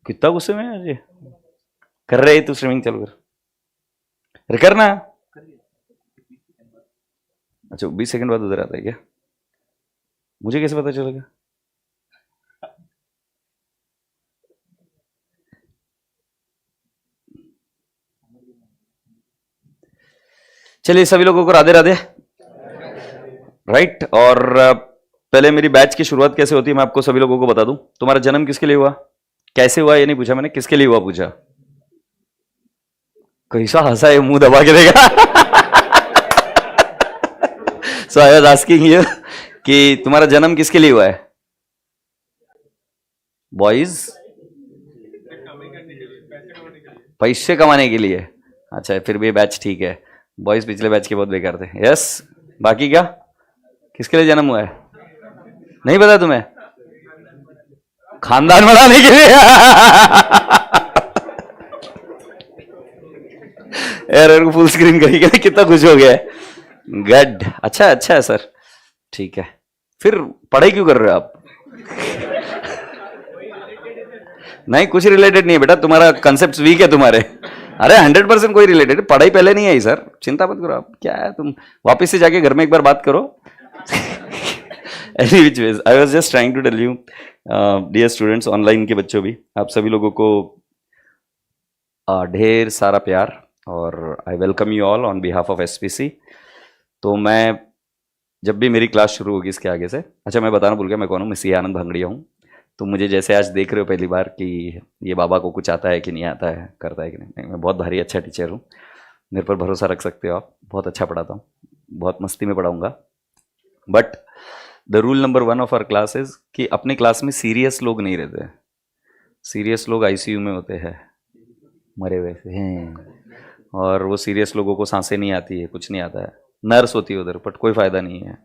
कितना गुस्से में है ये कर रहे तू स्ट्रीमिंग चालू कर अरे करना। अच्छा 20 सेकंड बाद उधर आता है क्या? मुझे कैसे पता चलेगा? चलिए सभी लोगों को राधे राधे। राइट। और पहले मेरी बैच की शुरुआत कैसे होती है मैं आपको सभी लोगों को बता दूं। तुम्हारा जन्म किसके लिए हुआ, कैसे हुआ ये नहीं पूछा मैंने, किसके लिए हुआ पूछा। कैसा हंसा है, मुंह दबा के देगा। सो आई वाज आस्किंग यू कि तुम्हारा जन्म किसके लिए हुआ है? बॉयज पैसे कमाने के लिए। अच्छा फिर भी बैच ठीक है। बॉयज पिछले बैच के बहुत बेकार थे। यस बाकी क्या किसके लिए जन्म हुआ है नहीं पता तुम्हें? खानदान बढ़ाने के लिए। यार फुल स्क्रीन करेंगे कितना खुश हो गया है। गड अच्छा अच्छा है सर ठीक है। फिर पढ़ाई क्यों कर रहे हो आप? नहीं कुछ रिलेटेड नहीं है बेटा, तुम्हारा कंसेप्ट वीक है तुम्हारे। अरे 100% कोई रिलेटेड पढ़ाई पहले नहीं आई सर, चिंता मत करो आप। क्या है तुम वापस से जाके घर में एक बार बात करो। Any which ways, I was just trying to tell you, dear students, online के बच्चों भी, आप सभी लोगों को ढेर सारा प्यार और I welcome you all on behalf of SPC. तो मैं जब भी मेरी क्लास शुरू होगी इसके आगे से, अच्छा मैं बताना भूल गया मैं कौन हूँ, मैं सी आनंद भांगड़िया हूँ। तो मुझे जैसे आज देख रहे हो पहली बार कि ये बाबा को कुछ आता है कि नहीं आता है, करता है कि नहीं, मैं बहुत भारी अच्छा टीचर हूँ, मेरे पर भरोसा रख सकते हो आप। बहुत अच्छा पढ़ाता हूँ, बहुत मस्ती में पढ़ाऊँगा। But the rule number 1 of our class is कि अपने क्लास में सीरियस लोग नहीं रहते। सीरियस लोग आईसीयू में होते हैं, मरे हुए हैं, और वो सीरियस लोगों को सांसें नहीं आती है, कुछ नहीं आता है, नर्स होती है उधर, बट कोई फायदा नहीं है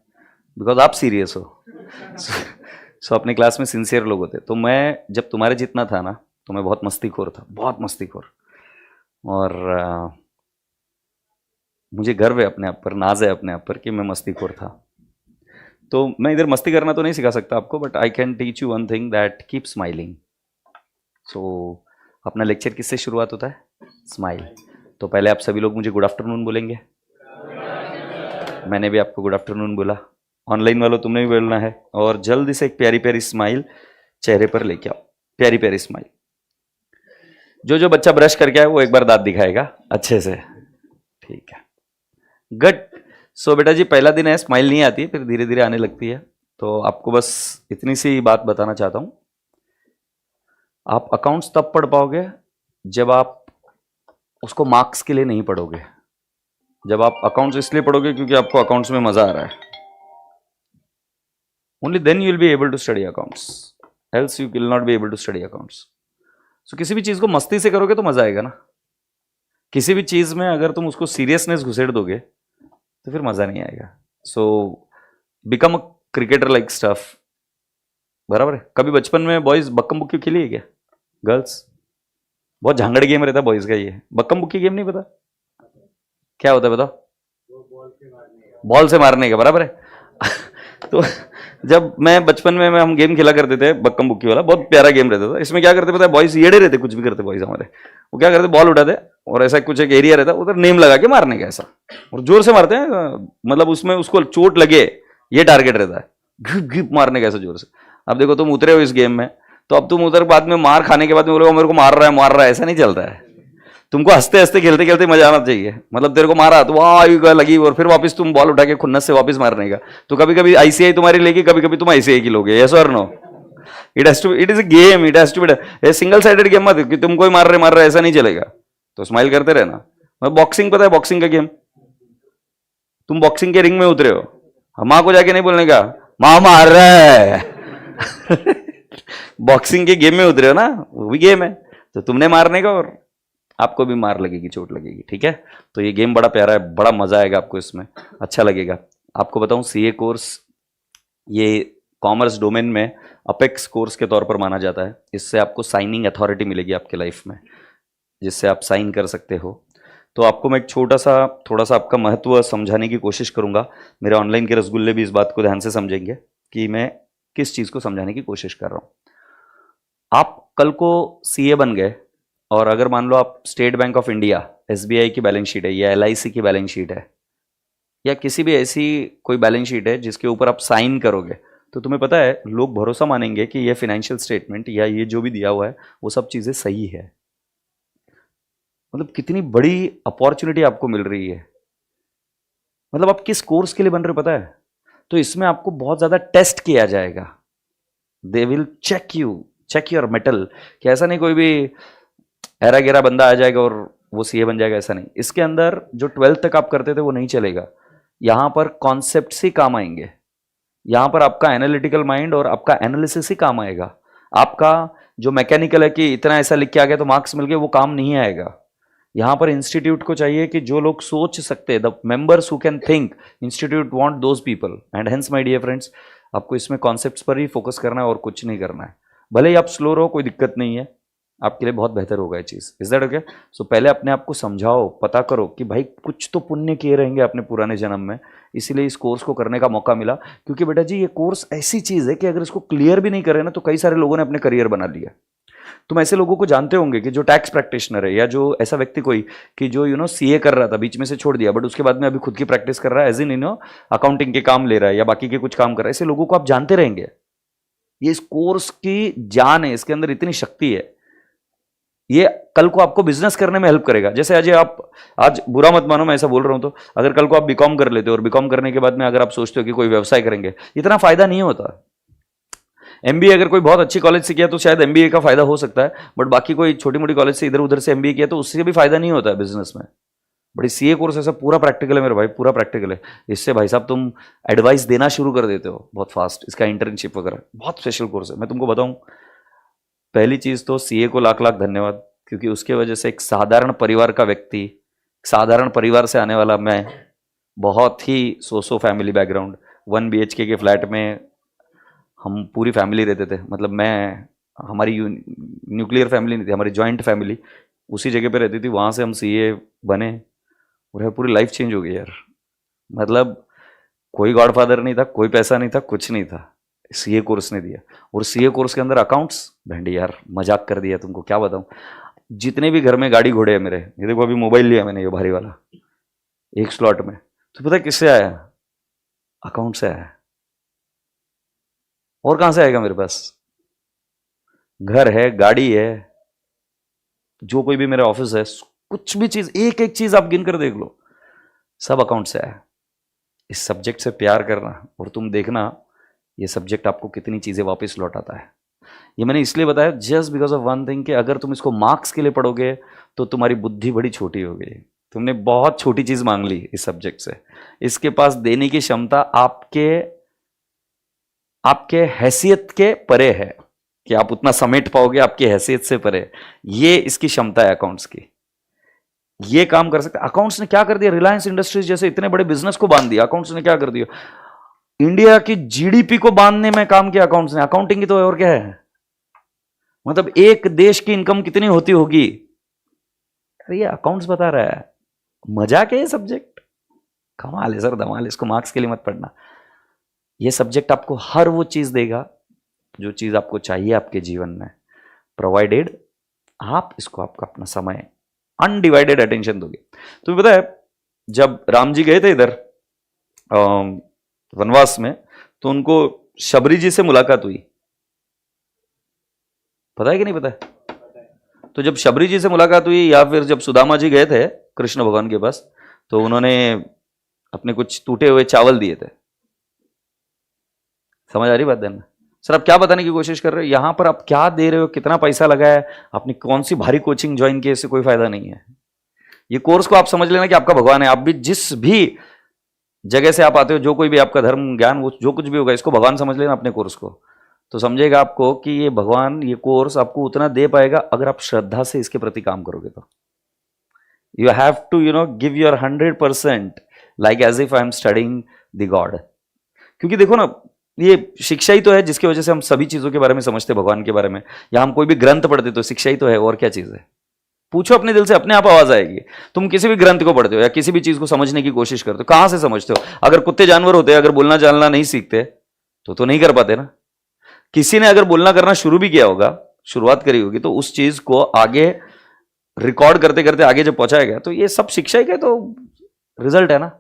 बिकॉज आप सीरियस हो। सो अपने क्लास में सिंसियर लोग होते। तो मैं जब तुम्हारे जितना था ना तो मैं बहुत मस्तीखोर था, बहुत मस्तीखोर। और मुझे गर्व है अपने आप पर, नाज है अपने आप पर कि मैं मस्तीखोर था। तो मैं इधर मस्ती करना तो नहीं सिखा सकता आपको, but I can teach you one thing that keep smiling. So अपना लेक्चर किससे शुरुआत होता है? स्माइल। तो पहले आप सभी लोग मुझे गुड आफ्टरनून बोलेंगे। मैंने भी आपको गुड आफ्टरनून बोला, ऑनलाइन वालों तुमने भी बोलना है। और जल्दी से एक प्यारी प्यारी स्माइल चेहरे पर लेके आओ, प्यारी प्यारी स्माइल। जो जो बच्चा ब्रश करके आए वो एक बार दांत दिखाएगा अच्छे से, ठीक है, गुड। सो बेटा जी पहला दिन है, स्माइल नहीं आती है, फिर धीरे धीरे आने लगती है। तो आपको बस इतनी सी बात बताना चाहता हूं, आप अकाउंट्स तब पढ़ पाओगे जब आप उसको मार्क्स के लिए नहीं पढ़ोगे। जब आप अकाउंट्स इसलिए पढ़ोगे क्योंकि आपको अकाउंट्स में मजा आ रहा है, only then you will be able to study accounts, else you will not be able to study accounts. So किसी भी चीज को मस्ती से करोगे तो मजा आएगा ना। किसी भी चीज में अगर तुम उसको सीरियसनेस घुसेड़ दोगे तो फिर मजा नहीं आएगा। So become a cricketer like stuff, बराबर है। कभी बचपन में बॉयज बक्कम बुक्की खेली है क्या? गर्ल्स बहुत झांगड़ गेम रहता है बॉयज का, ये बक्कम बुक्की गेम नहीं पता क्या होता है बताओ? बॉल से मारने का, बराबर है। तो जब मैं बचपन में हम गेम खेला करते थे बक्कम बुक्की वाला, बहुत प्यारा गेम रहता था। इसमें क्या करते पता है, बॉयज येड़े रहते, कुछ भी करते बॉयज हमारे। वो क्या करते, बॉल उठाते और ऐसा कुछ एक एरिया रहता उधर नेम लगा के मारने का ऐसा, और जोर से मारते हैं, मतलब उसमें उसको चोट लगे ये टारगेट रहता है, घिप घिप मारने का ऐसा जोर से। अब देखो तुम उतरे हो इस गेम में, तो अब तुम उधर बाद में मार खाने के बाद में बोलोगे मेरे को मार रहा है, ऐसा नहीं चलता है। तुमको हंसते हंसते खेलते खेलते मजा आना चाहिए। मतलब तेरे को मारा तो वाह लगी, और फिर वापस तुम बॉल उठा के खुन्नस से वापस मारने का। तो कभी कभी आईसीआई तुम्हारी लेगी, कभी कभी तुम आईसीआई की लोगे, यस और no? It has to, it is a game, it has to be single sided game मत कि तुम कोई मार रहे ऐसा नहीं चलेगा। तो स्माइल करते रहना। बॉक्सिंग पता है, बॉक्सिंग का गेम, तुम बॉक्सिंग के रिंग में उतरे हो, माँ को जाके नहीं बोलने का माँ मार रहा है। बॉक्सिंग के गेम में उतरे हो ना, वो भी गेम है, तो तुमने मारने का और आपको भी मार लगेगी, चोट लगेगी, ठीक है। तो ये गेम बड़ा प्यारा है, बड़ा मजा आएगा आपको इसमें, अच्छा लगेगा। आपको बताऊं सीए कोर्स ये कॉमर्स डोमेन में अपेक्स कोर्स के तौर पर माना जाता है। इससे आपको साइनिंग अथॉरिटी मिलेगी आपके लाइफ में, जिससे आप साइन कर सकते हो। तो आपको मैं एक थोड़ा सा आपका महत्व समझाने की कोशिश करूंगा। मेरे ऑनलाइन के रसगुल्ले भी इस बात को ध्यान से समझेंगे कि मैं किस चीज को समझाने की कोशिश कर रहा हूं। आप कल को सीए बन गए और अगर मान लो आप state bank of India, SBI की बैलेंस शीट है या एलआईसी की बैलेंस शीट है या किसी भी ऐसी कोई बैलेंस शीट है जिसके ऊपर आप साइन करोगे, तो तुम्हें पता है लोग भरोसा मानेंगे कि ये फाइनेंशियल स्टेटमेंट या ये जो भी दिया हुआ है वो सब चीजें सही है। मतलब कितनी बड़ी अपॉर्चुनिटी आपको मिल रही है। मतलब आप किस कोर्स के लिए बन रहे हो पता है? तो इसमें आपको बहुत ज्यादा टेस्ट किया जाएगा। They will check your mettle, कि ऐसा नहीं कोई भी एरा गेरा बंदा आ जाएगा और वो सीए बन जाएगा, ऐसा नहीं। इसके अंदर जो 12th तक आप करते थे वो नहीं चलेगा। यहां पर कॉन्सेप्ट्स ही काम आएंगे, यहां पर आपका एनालिटिकल माइंड और आपका एनालिसिस ही काम आएगा। आपका जो मैकेनिकल है कि इतना ऐसा लिख के आ गया तो मार्क्स मिल गए, वो काम नहीं आएगा। यहां पर इंस्टीट्यूट को चाहिए कि जो लोग सोच सकते, the members who can think, institute want those people. And hence my dear friends, आपको इसमें कॉन्सेप्ट्स पर ही फोकस करना है और कुछ नहीं करना है। भले ही आप स्लो रहो, कोई दिक्कत नहीं है, आपके लिए बहुत बेहतर होगा ये चीज। Is that okay? सो पहले अपने आप को समझाओ, पता करो कि भाई कुछ तो पुण्य किए रहेंगे अपने पुराने जन्म में, इसीलिए इस कोर्स को करने का मौका मिला। क्योंकि बेटा जी ये कोर्स ऐसी चीज है कि अगर इसको क्लियर भी नहीं करे ना तो कई सारे लोगों ने अपने करियर बना लिया। तुम ऐसे लोगों को जानते होंगे कि जो टैक्स प्रैक्टिशनर है या जो ऐसा व्यक्ति कोई कि जो सीए कर रहा था, बीच में से छोड़ दिया, बट उसके बाद में अभी खुद की प्रैक्टिस कर रहा है, एज इन अकाउंटिंग के काम ले रहा है या बाकी के कुछ काम कर रहा है। ऐसे लोगों को आप जानते रहेंगे। ये इस कोर्स की जान है, इसके अंदर इतनी शक्ति है। ये कल को आपको बिजनेस करने में हेल्प करेगा। जैसे आज बुरा मत मानो मैं ऐसा बोल रहा हूं, तो अगर कल को आप बीकॉम कर लेते हो और बीकॉम करने के बाद में अगर आप सोचते हो कि कोई व्यवसाय करेंगे, इतना फायदा नहीं होता। एमबीए अगर कोई बहुत अच्छी कॉलेज से किया तो शायद एमबीए का फायदा हो सकता है, बट बाकी कोई छोटी मोटी कॉलेज से इधर उधर से एमबीए किया तो उससे भी फायदा नहीं होता है बिजनेस में। बड़ी सीए कोर्स ऐसा पूरा प्रैक्टिकल है मेरे भाई, पूरा प्रैक्टिकल है। इससे भाई साहब तुम एडवाइस देना शुरू कर देते हो बहुत फास्ट। इसका इंटर्नशिप वगैरह बहुत स्पेशल कोर्स है। मैं तुमको बताऊं, पहली चीज तो सीए को लाख लाख धन्यवाद, क्योंकि उसके वजह से एक साधारण परिवार का व्यक्ति, साधारण परिवार से आने वाला मैं, बहुत ही सोसो फैमिली बैकग्राउंड, 1 BHK के फ्लैट में हम पूरी फैमिली रहते थे। मतलब हमारी न्यूक्लियर फैमिली नहीं थी, हमारी जॉइंट फैमिली उसी जगह पे रहती थी। वहाँ से हम सीए बने और पूरी लाइफ चेंज हो गई यार। मतलब कोई गॉडफादर नहीं था, कोई पैसा नहीं था, कुछ नहीं था, सीए कोर्स ने दिया। और सीए कोर्स के अंदर अकाउंट्स, भेंडी यार मजाक कर दिया, तुमको क्या बताऊं। जितने भी घर में गाड़ी घोड़े हैं मेरे, ये देखो अभी मोबाइल लिया मैंने, ये भारी वाला, एक स्लॉट में, तो पता है किससे आया? अकाउंट से आया। और कहां से आएगा? मेरे पास घर है, गाड़ी है, जो कोई भी मेरा ऑफिस है, कुछ भी चीज, एक एक चीज आप गिन कर देख लो, सब अकाउंट से आया। इस सब्जेक्ट से प्यार करना और तुम देखना ये सब्जेक्ट आपको कितनी चीजें वापस लौटाता है। ये मैंने इसलिए बताया just because of one thing, कि अगर तुम इसको मार्क्स के लिए पढ़ोगे तो तुम्हारी बुद्धि बड़ी छोटी हो गई। तुमने बहुत छोटी चीज मांग ली इस सब्जेक्ट से। इसके पास देने की क्षमता आपके हैसियत के परे है, कि आप उतना समेट पाओगे आपकी हैसियत से परे। ये इसकी क्षमता है अकाउंट्स की। ये काम कर सकते। अकाउंट्स ने क्या कर दिया? रिलायंस इंडस्ट्रीज जैसे इतने बड़े बिजनेस को बांध दिया। अकाउंट्स ने क्या कर दिया? इंडिया की जीडीपी को बांधने में काम किया अकाउंट्स ने। अकाउंटिंग की तो और क्या है? मतलब एक देश की इनकम कितनी होती होगी, अरे ये अकाउंट्स बता रहा है। मजाक है ये सब्जेक्ट, कमाल है सर, धमाल। इसको मार्क्स के लिए मत पढ़ना। ये सब्जेक्ट आपको हर वो चीज देगा जो चीज आपको चाहिए आपके जीवन में, प्रोवाइडेड आप इसको आपका अपना समय अनडिवाइडेड अटेंशन दोगे। तुम्हें पता है जब राम जी गए थे इधर वनवास में, तो उनको शबरी जी से मुलाकात हुई। पता है कि नहीं पता है? तो जब शबरी जी से मुलाकात हुई, या फिर जब सुदामा जी गए थे कृष्ण भगवान के पास, तो उन्होंने अपने कुछ टूटे हुए चावल दिए थे। समझ आ रही बात देना? सर आप क्या बताने की कोशिश कर रहे हो? यहां पर आप क्या दे रहे हो, कितना पैसा लगा है, आपने कौन सी भारी कोचिंग ज्वाइन की, इससे कोई फायदा नहीं है। ये कोर्स को आप समझ लेना कि आपका भगवान है। आप भी जिस भी जगह से आप आते हो, जो कोई भी आपका धर्म ज्ञान, वो जो कुछ भी होगा, इसको भगवान समझ लेना अपने कोर्स को। तो समझेगा आपको कि ये भगवान, ये कोर्स आपको उतना दे पाएगा अगर आप श्रद्धा से इसके प्रति काम करोगे। तो you have to give your 100%, like as if I am studying the God. क्योंकि देखो ना, ये शिक्षा ही तो है जिसकी वजह से हम सभी चीजों के बारे में समझते, भगवान के बारे में, या हम कोई भी ग्रंथ पढ़ते तो शिक्षा ही तो है, और क्या चीज है? पूछो अपने दिल से, अपने आप आवाज आएगी। तुम किसी भी ग्रंथ को पढ़ते हो या किसी भी चीज को समझने की कोशिश करते हो, कहां से समझते हो? अगर कुत्ते जानवर होते, अगर बोलना चालना नहीं सीखते तो नहीं कर पाते ना। किसी ने अगर बोलना करना शुरू भी किया होगा, शुरुआत करी होगी, तो उस चीज को आगे रिकॉर्ड करते करते आगे जब पहुंचाएगा, तो ये सब शिक्षा का तो रिजल्ट है ना।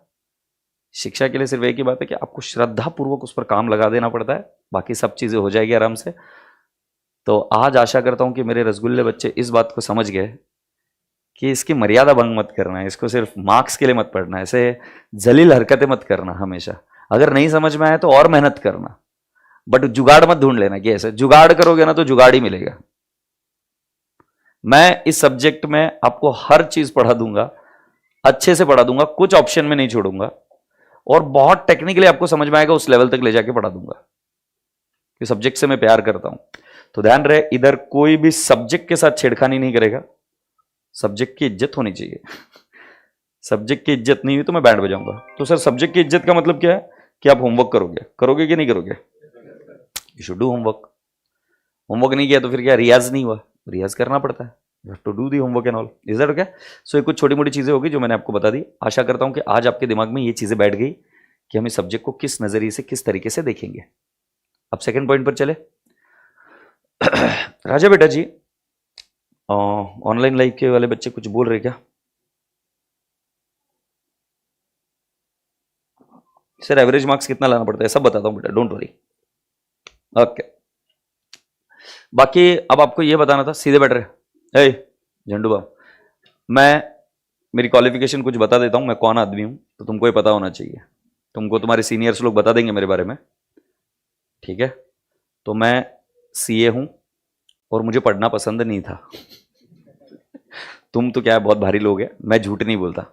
शिक्षा के लिए सिर्फ एक ही बात है कि आपको श्रद्धा पूर्वक उस पर काम लगा देना पड़ता है, बाकी सब चीजें हो जाएगी आराम से। तो आज आशा करता हूं कि मेरे रसगुल्ले बच्चे इस बात को समझ गए कि इसकी मर्यादा भंग मत करना है, इसको सिर्फ मार्क्स के लिए मत पढ़ना, ऐसे जलील हरकतें मत करना हमेशा। अगर नहीं समझ में आए तो और मेहनत करना, बट जुगाड़ मत ढूंढ लेना कि ऐसे जुगाड़ करोगे ना तो जुगाड़ ही मिलेगा। मैं इस सब्जेक्ट में आपको हर चीज पढ़ा दूंगा, अच्छे से पढ़ा दूंगा, कुछ ऑप्शन में नहीं छोड़ूंगा, और बहुत टेक्निकली आपको समझ में आएगा, उस लेवल तक ले जाके पढ़ा दूंगा। कि सब्जेक्ट से मैं प्यार करता हूं, तो ध्यान रहे इधर कोई भी सब्जेक्ट के साथ छेड़खानी नहीं करेगा। सब्जेक्ट की इज्जत होनी चाहिए। सब्जेक्ट की इज्जत नहीं हुई तो मैं बैंड बजाऊंगा। तो सर सब्जेक्ट की इज्जत का मतलब क्या है कि आप होमवर्क करोगे कि नहीं करोगे? You should do homework. Homework नहीं किया तो फिर क्या, रियाज नहीं हुआ? रियाज करना पड़ता है, you have to do the homework and all. Is that okay? So ये कुछ छोटी मोटी चीजें होगी जो मैंने आपको बता दी। आशा करता हूं कि आज आपके दिमाग में ये चीजें बैठ गई कि हम इस सब्जेक्ट को किस नजरिए से, किस तरीके से देखेंगे। अब सेकंड पॉइंट पर चले। राजा बेटा जी, ऑनलाइन लाइव के वाले बच्चे कुछ बोल रहे क्या? सर एवरेज मार्क्स कितना लाना पड़ता है सब बताता हूं बेटा, डोंट वरी। ओके, बाकी अब आपको ये बताना था, सीधे बैठ रहे। झंडू बाब, मैं मेरी क्वालिफिकेशन कुछ बता देता हूं, मैं कौन आदमी हूं, तो तुमको ये पता होना चाहिए। तुमको तुम्हारे सीनियर्स लोग बता देंगे मेरे बारे में, ठीक है? तो मैं सीए हूं और मुझे पढ़ना पसंद नहीं था। तुम तो क्या है, बहुत भारी लोग हैं, मैं झूठ नहीं बोलता,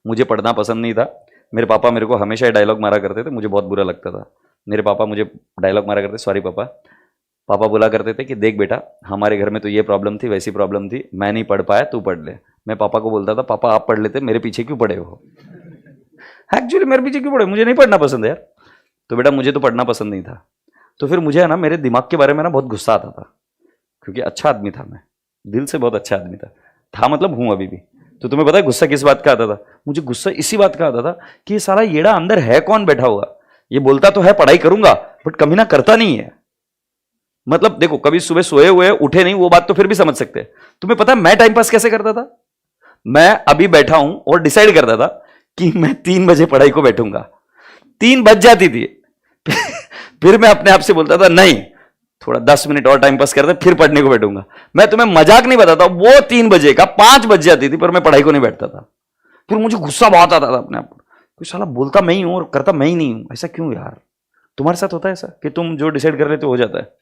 मुझे पढ़ना पसंद नहीं था। मेरे पापा मेरे को हमेशा ये डायलॉग मारा करते थे, मुझे बहुत बुरा लगता था। मेरे पापा मुझे डायलॉग मारा करते, सॉरी पापा, पापा बोला करते थे कि देख बेटा, हमारे घर में तो ये प्रॉब्लम थी, वैसी प्रॉब्लम थी, मैं नहीं पढ़ पाया, तू पढ़ ले। मैं पापा को बोलता था, पापा आप पढ़ लेते, मेरे पीछे क्यों पड़े हो? एक्चुअली मेरे पीछे क्यों पड़े, मुझे नहीं पढ़ना पसंद है यार। तो बेटा मुझे तो पढ़ना पसंद नहीं था, तो फिर मुझे है ना मेरे दिमाग के बारे में ना बहुत गुस्सा आता था, क्योंकि अच्छा आदमी था मैं, दिल से बहुत अच्छा आदमी था मतलब हूं अभी भी। तो तुम्हें पता है गुस्सा किस बात का आता था? मुझे गुस्सा इसी बात का आता था कि ये साला येड़ा अंदर है कौन बैठा हुआ, ये बोलता तो है पढ़ाई करूंगा, बट कभी ना करता नहीं है। मतलब देखो, कभी सुबह सोए हुए उठे नहीं, वो बात तो फिर भी समझ सकते हैं। तुम्हें पता है मैं टाइम पास कैसे करता था? मैं अभी बैठा हूं और डिसाइड करता था कि मैं 3 बजे पढ़ाई को बैठूंगा, 3 बज जाती थी। फिर मैं अपने आप से बोलता था नहीं, थोड़ा 10 मिनट और टाइम पास करते फिर पढ़ने को बैठूंगा। मैं तुम्हें मजाक नहीं बताता, वो 3 बजे का 5 बज जाती थी, पर मैं पढ़ाई को नहीं बैठता था। फिर मुझे गुस्सा बहुत आता था अपने आप पर, कोई साला बोलता मैं ही हूं और करता मैं ही नहीं हूं, ऐसा क्यों यार? तुम्हारे साथ होता है ऐसा कि तुम जो डिसाइड कर लेते हो जाता है?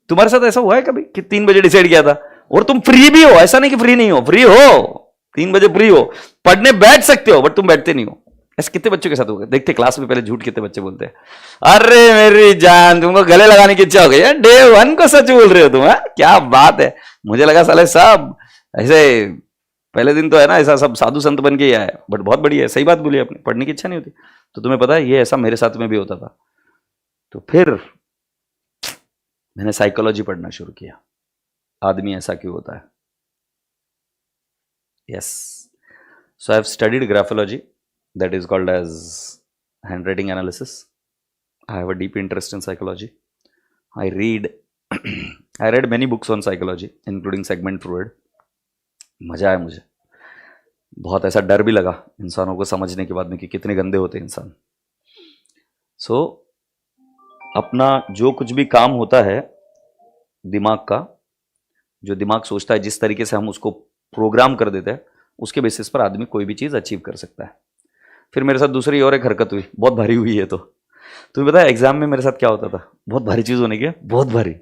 तुम्हारे साथ ऐसा हुआ है कभी कि 3 बजे डिसाइड किया था और तुम फ्री भी हो? ऐसा नहीं कि फ्री नहीं हो, फ्री हो, 3 बजे फ्री हो, पढ़ने बैठ सकते हो, बट तुम बैठते नहीं हो। ऐसे कितने बच्चों के साथ हो गए? देखते क्लास में पहले झूठ कितने बच्चे बोलते हैं, अरे मेरी जान तुमको गले लगाने की इच्छा हो गई है, डे 1 को सच बोल रहे हो तुम, क्या बात है। मुझे लगा साले सब ऐसे पहले दिन तो है ना, ऐसा सब साधु संत बन के ही आया, बट बहुत बढ़िया है, सही बात बोली आपने, पढ़ने की इच्छा नहीं होती। तो तुम्हें पता है ये ऐसा मेरे साथ में भी होता था। तो फिर मैंने साइकोलॉजी पढ़ना शुरू किया, आदमी ऐसा क्यों होता है। Yes, so I have studied graphology, that is called as handwriting analysis. I have a deep interest in psychology. I read many books on psychology including Sigmund Freud. मजा आया मुझे बहुत, ऐसा डर भी लगा इंसानों को समझने के बाद में कि कितने गंदे होते हैं इंसान। सो अपना जो कुछ भी काम होता है दिमाग का, जो दिमाग सोचता है, जिस तरीके से हम उसको प्रोग्राम कर देते हैं, उसके बेसिस पर आदमी कोई भी चीज़ अचीव कर सकता है। फिर मेरे साथ दूसरी और एक हरकत हुई, बहुत भारी हुई है। तो तुम्हें पता है एग्जाम में मेरे साथ क्या होता था? बहुत भारी चीज होने की, बहुत भारी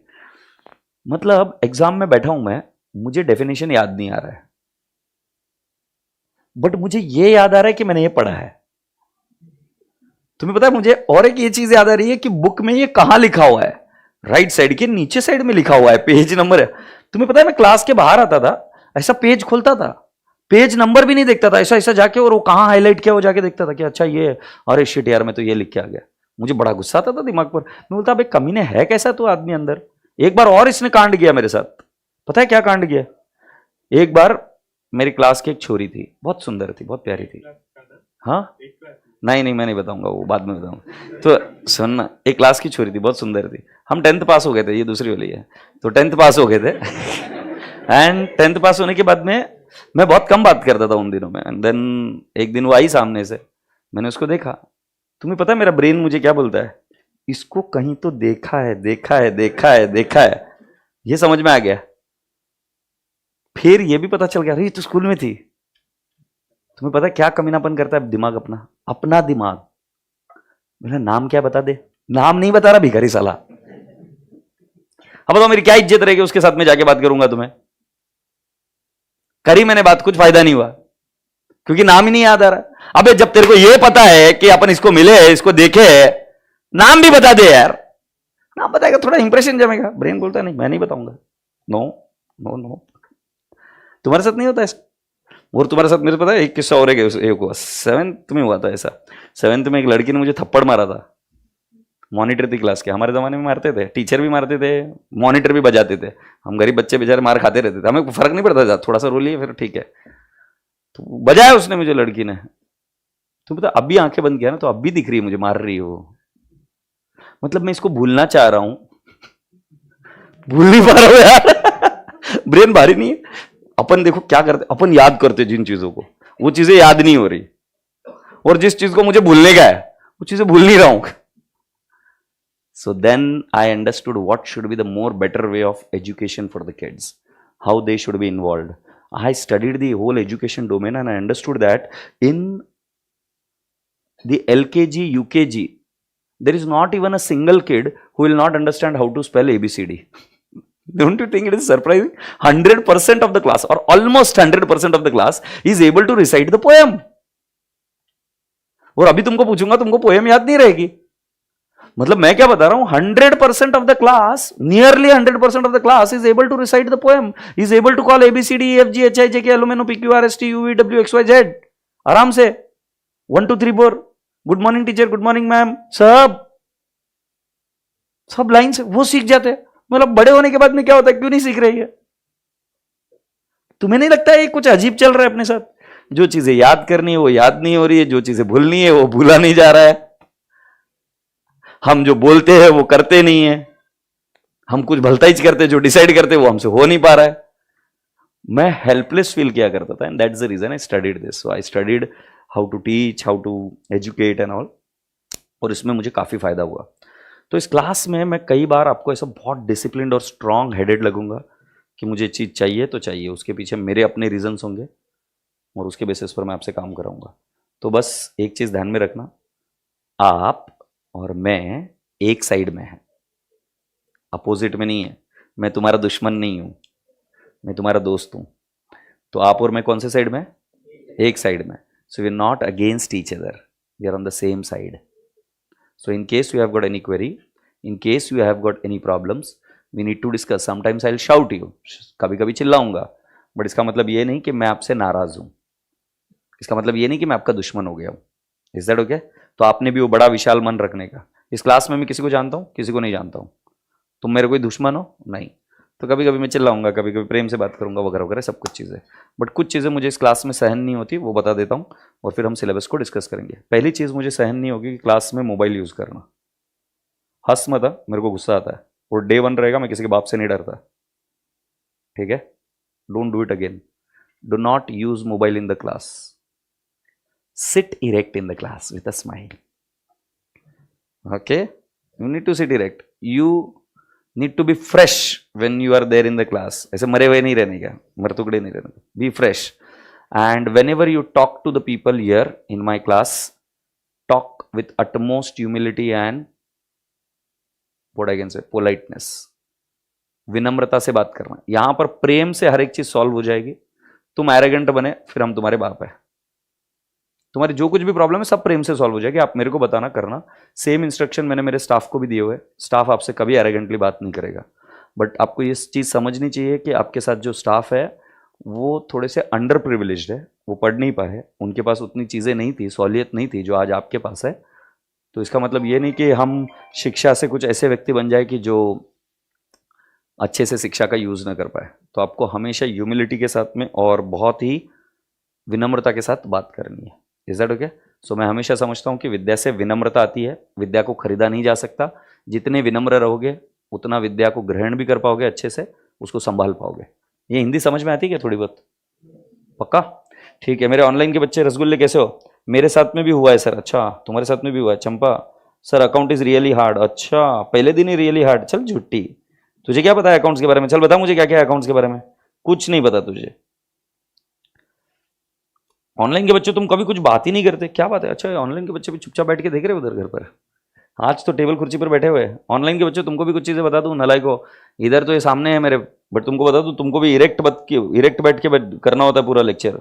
मतलब एग्जाम में बैठा हूं मैं, मुझे डेफिनेशन याद नहीं आ रहा है, बट मुझे ये याद आ रहा है कि मैंने ये पढ़ा है। तुम्हें पता है मुझे और एक ये चीज याद आ रही है कि बुक में ये कहां लिखा हुआ है, राइट साइड के नीचे साइड में लिखा हुआ है, पेज नंबर है। तुम्हें पता है मैं क्लास के बाहर आता था, ऐसा पेज खोलता था, पेज नंबर भी नहीं देखता था, ऐसा ऐसा जाके, और वो कहां हाईलाइट किया वो जाके देखता था कि अच्छा ये, अरे शिट यार मैं तो ये लिख के आ गया। मुझे बड़ा गुस्सा आता था दिमाग पर। मैं बोलता अबे कमीने है कैसा तू आदमी अंदर। एक बार और इसने कांड किया मेरे साथ, पता है क्या कांड किया? एक बार मेरी क्लास की एक छोरी थी, बहुत सुंदर थी, बहुत प्यारी थी। हाँ नहीं नहीं, मैं नहीं बताऊंगा, वो बाद में बताऊंगा। तो सुनना, एक क्लास की छोरी थी, बहुत सुंदर थी। हम 10th पास हो गए थे, ये दूसरी वाली है। तो 10th पास हो गए थे एंड 10th पास होने के बाद में मैं बहुत कम बात करता था उन दिनों में। एंड देन एक दिन वो आई सामने से, मैंने उसको देखा। तुम्हें पता है मेरा ब्रेन मुझे क्या बोलता है? इसको कहीं तो देखा है, देखा है, देखा है, देखा है। ये समझ में आ गया। फिर ये भी पता चल गया, अरे तो स्कूल में थी। तुम्हें पता है क्या कमीनापन करता है दिमाग अपना? अपना दिमाग। मेरा नाम क्या बता दे, नाम नहीं बता रहा, भिखारी साला। अब बताओ मेरी क्या इज्जत रहेगी उसके साथ में जाके बात करूंगा तुम्हें? करी मैंने बात, कुछ फायदा नहीं हुआ, क्योंकि नाम ही नहीं याद आ रहा। अबे जब तेरे को ये पता है कि अपन इसको मिले, इसको देखे, नाम भी बता दे यार। नाम बताएगा थोड़ा इंप्रेशन जमेगा। ब्रेन बोलता है नहीं, मैं नहीं बताऊंगा। No no no. तुम्हारे साथ नहीं होता ऐसा? और तुम्हारे साथ मेरे पता है एक किस्सा और है, एक हुआ 7th में हुआ था ऐसा। 7th में एक लड़की ने मुझे थप्पड़ मारा था। मॉनिटर थी क्लास के, हमारे जमाने में मारते थे, टीचर भी मारते थे, मॉनिटर भी बजाते थे। हम गरीब बच्चे बेचारे मार खाते रहते थे, हमें फर्क नहीं पड़ता था, थोड़ा सा रो लिए फिर ठीक है। तो बजाया उसने मुझे, लड़की ने। तुम पता अभी आंखें बंद किया ना तो अभी दिख रही है मुझे मार रही हो। मतलब मैं इसको भूलना चाह रहा हूं, भूल नहीं पा रहा हूं यार। ब्रेन भारी नहीं है। अपन देखो क्या करते, अपन याद करते जिन चीजों को, वो चीजें याद नहीं हो रही, और जिस चीज को मुझे भूलने का है वो चीजें भूल नहीं रहा हूं। So then I understood what should be the more better way of education for the kids, how they should be involved. I studied the whole education domain and I understood that in the LKG, UKG, there is not even a single kid who will not understand how to spell ABCD. Don't you think it is surprising? 100% of the class, or almost 100% of the class, is able to recite the poem. और अभी तुमको पूछूंगा, तुमको poem याद नहीं रहेगी। मतलब मैं क्या बता रहा हूं, 100% of the class, nearly 100% of the class is able to recite the poem, is able to call ABCD EFG HI JK L M N O P Q R S T U V W X Y Z आराम से। 1 2 3 4 good morning teacher, good morning ma'am, सब line से वो सीख जाते हैं। मतलब बड़े होने के बाद में क्या होता है, क्यों नहीं सीख रही है? तुम्हें नहीं लगता है कुछ अजीब चल रहा है अपने साथ? जो चीजें याद करनी है वो याद नहीं हो रही है, जो चीजें भूलनी है वो भूला नहीं जा रहा है। हम जो बोलते हैं वो करते नहीं है, हम कुछ भलता ही करते हैं, जो डिसाइड करते हैं वो हमसे हो नहीं पा रहा है। मैं हेल्पलेस फील किया करता था, and that's the reason I studied this. So I studied how to teach, how to educate and all, और इसमें मुझे काफी फायदा हुआ। तो इस क्लास में मैं कई बार आपको ऐसा बहुत डिसिप्लिन्ड और स्ट्रांग हेडेड लगूंगा कि मुझे चीज चाहिए तो चाहिए, उसके पीछे मेरे अपने रीजंस होंगे और उसके बेसिस पर मैं आपसे काम कराऊंगा। तो बस एक चीज ध्यान में रखना, आप और मैं एक साइड में है, अपोजिट में नहीं है। मैं तुम्हारा दुश्मन नहीं हूं, मैं तुम्हारा दोस्त हूं। तो आप और मैं कौन से साइड में? एक साइड में। So we are not against each other, we are on the same side. So in case you have got any query, in case you have got any problems, we need to discuss. Sometimes I will shout you, कभी कभी चिल्लाऊंगा, but इसका मतलब ये नहीं कि मैं आपसे नाराज हूं, इसका मतलब ये नहीं कि मैं आपका दुश्मन हो गया हूं। Is that okay? तो आपने भी वो बड़ा विशाल मन रखने का। इस क्लास में मैं किसी को जानता हूं, किसी को नहीं जानता हूं। तुम मेरे कोई दुश्मन हो? नहीं। तो कभी कभी मैं चिल्लाऊंगा, कभी कभी प्रेम से बात करूंगा, वगैरह वगैरह सब कुछ चीज़ें। बट कुछ चीज़ें मुझे इस क्लास में सहन नहीं होती, वो बता देता हूँ और फिर हम सिलेबस को डिस्कस करेंगे। पहली चीज़ मुझे सहन नहीं होगी कि क्लास में मोबाइल यूज़ करना। हंस मत, मेरे को गुस्सा आता है, और डे 1 रहेगा, मैं किसी के बाप से नहीं डरता, ठीक है? Don't do it again. Do not use mobile in the class. Sit erect in the class with a smile. Okay? You need to sit erect. You need to be fresh when you are there in the class. ऐसे मरे हुए नहीं रहने का, मरतुकड़े नहीं रहने का. Be fresh. And whenever you talk to the people here in my class, talk with utmost humility and what I can say, politeness. विनम्रता से बात करना। यहां पर प्रेम से हर एक चीज सॉल्व हो जाएगी। तुम एरोगेंट बने, फिर हम तुम्हारे बाप है। तुम्हारी जो कुछ भी प्रॉब्लम है सब प्रेम से सॉल्व हो जाएगी। आप मेरे को बताना, करना। सेम इंस्ट्रक्शन मैंने मेरे स्टाफ को भी दिए हुए। स्टाफ आपसे कभी एरोगेंटली बात नहीं करेगा। बट आपको ये चीज़ समझनी चाहिए कि आपके साथ जो स्टाफ है वो थोड़े से अंडर प्रिविलेज्ड है, वो पढ़ नहीं पाए, उनके पास उतनी चीज़ें नहीं थी, सहूलियत नहीं थी जो आज आपके पास है। तो इसका मतलब ये नहीं कि हम शिक्षा से कुछ ऐसे व्यक्ति बन जाए कि जो अच्छे से शिक्षा का यूज़ ना कर पाए। तो आपको हमेशा ह्यूमिलिटी के साथ में और बहुत ही विनम्रता के साथ बात करनी है। Is that okay? सो मैं हमेशा समझता हूँ कि विद्या से विनम्रता आती है, विद्या को खरीदा नहीं जा सकता। जितने विनम्र रहोगे उतना विद्या को ग्रहण भी कर पाओगे, अच्छे से उसको संभाल पाओगे। ये हिंदी समझ में आती है क्या थोड़ी बहुत? पक्का? ठीक है। मेरे ऑनलाइन के बच्चे रसगुल्ले कैसे हो? मेरे साथ में भी हुआ है सर। अच्छा, तुम्हारे साथ में भी हुआ है? Champa sir account is really hard. अच्छा, पहले दिन ही रियली हार्ड। चल झुट्टी, तुझे क्या पता है अकाउंट्स के बारे में? चल बता मुझे क्या क्या है अकाउंट्स के बारे में। कुछ नहीं पता तुझे। ऑनलाइन के बच्चे तुम कभी कुछ बात ही नहीं करते, क्या बात है? अच्छा, ऑनलाइन के बच्चे भी चुपचाप बैठ के देख रहे हो उधर घर पर। आज तो टेबल कुर्सी पर बैठे हुए। ऑनलाइन के बच्चे तुमको भी कुछ चीजें बता दूं नलायको, इधर तो ये सामने है मेरे, बट तुमको बता दूं तुमको भी इरेक्ट बैठ के करना होता है पूरा लेक्चर।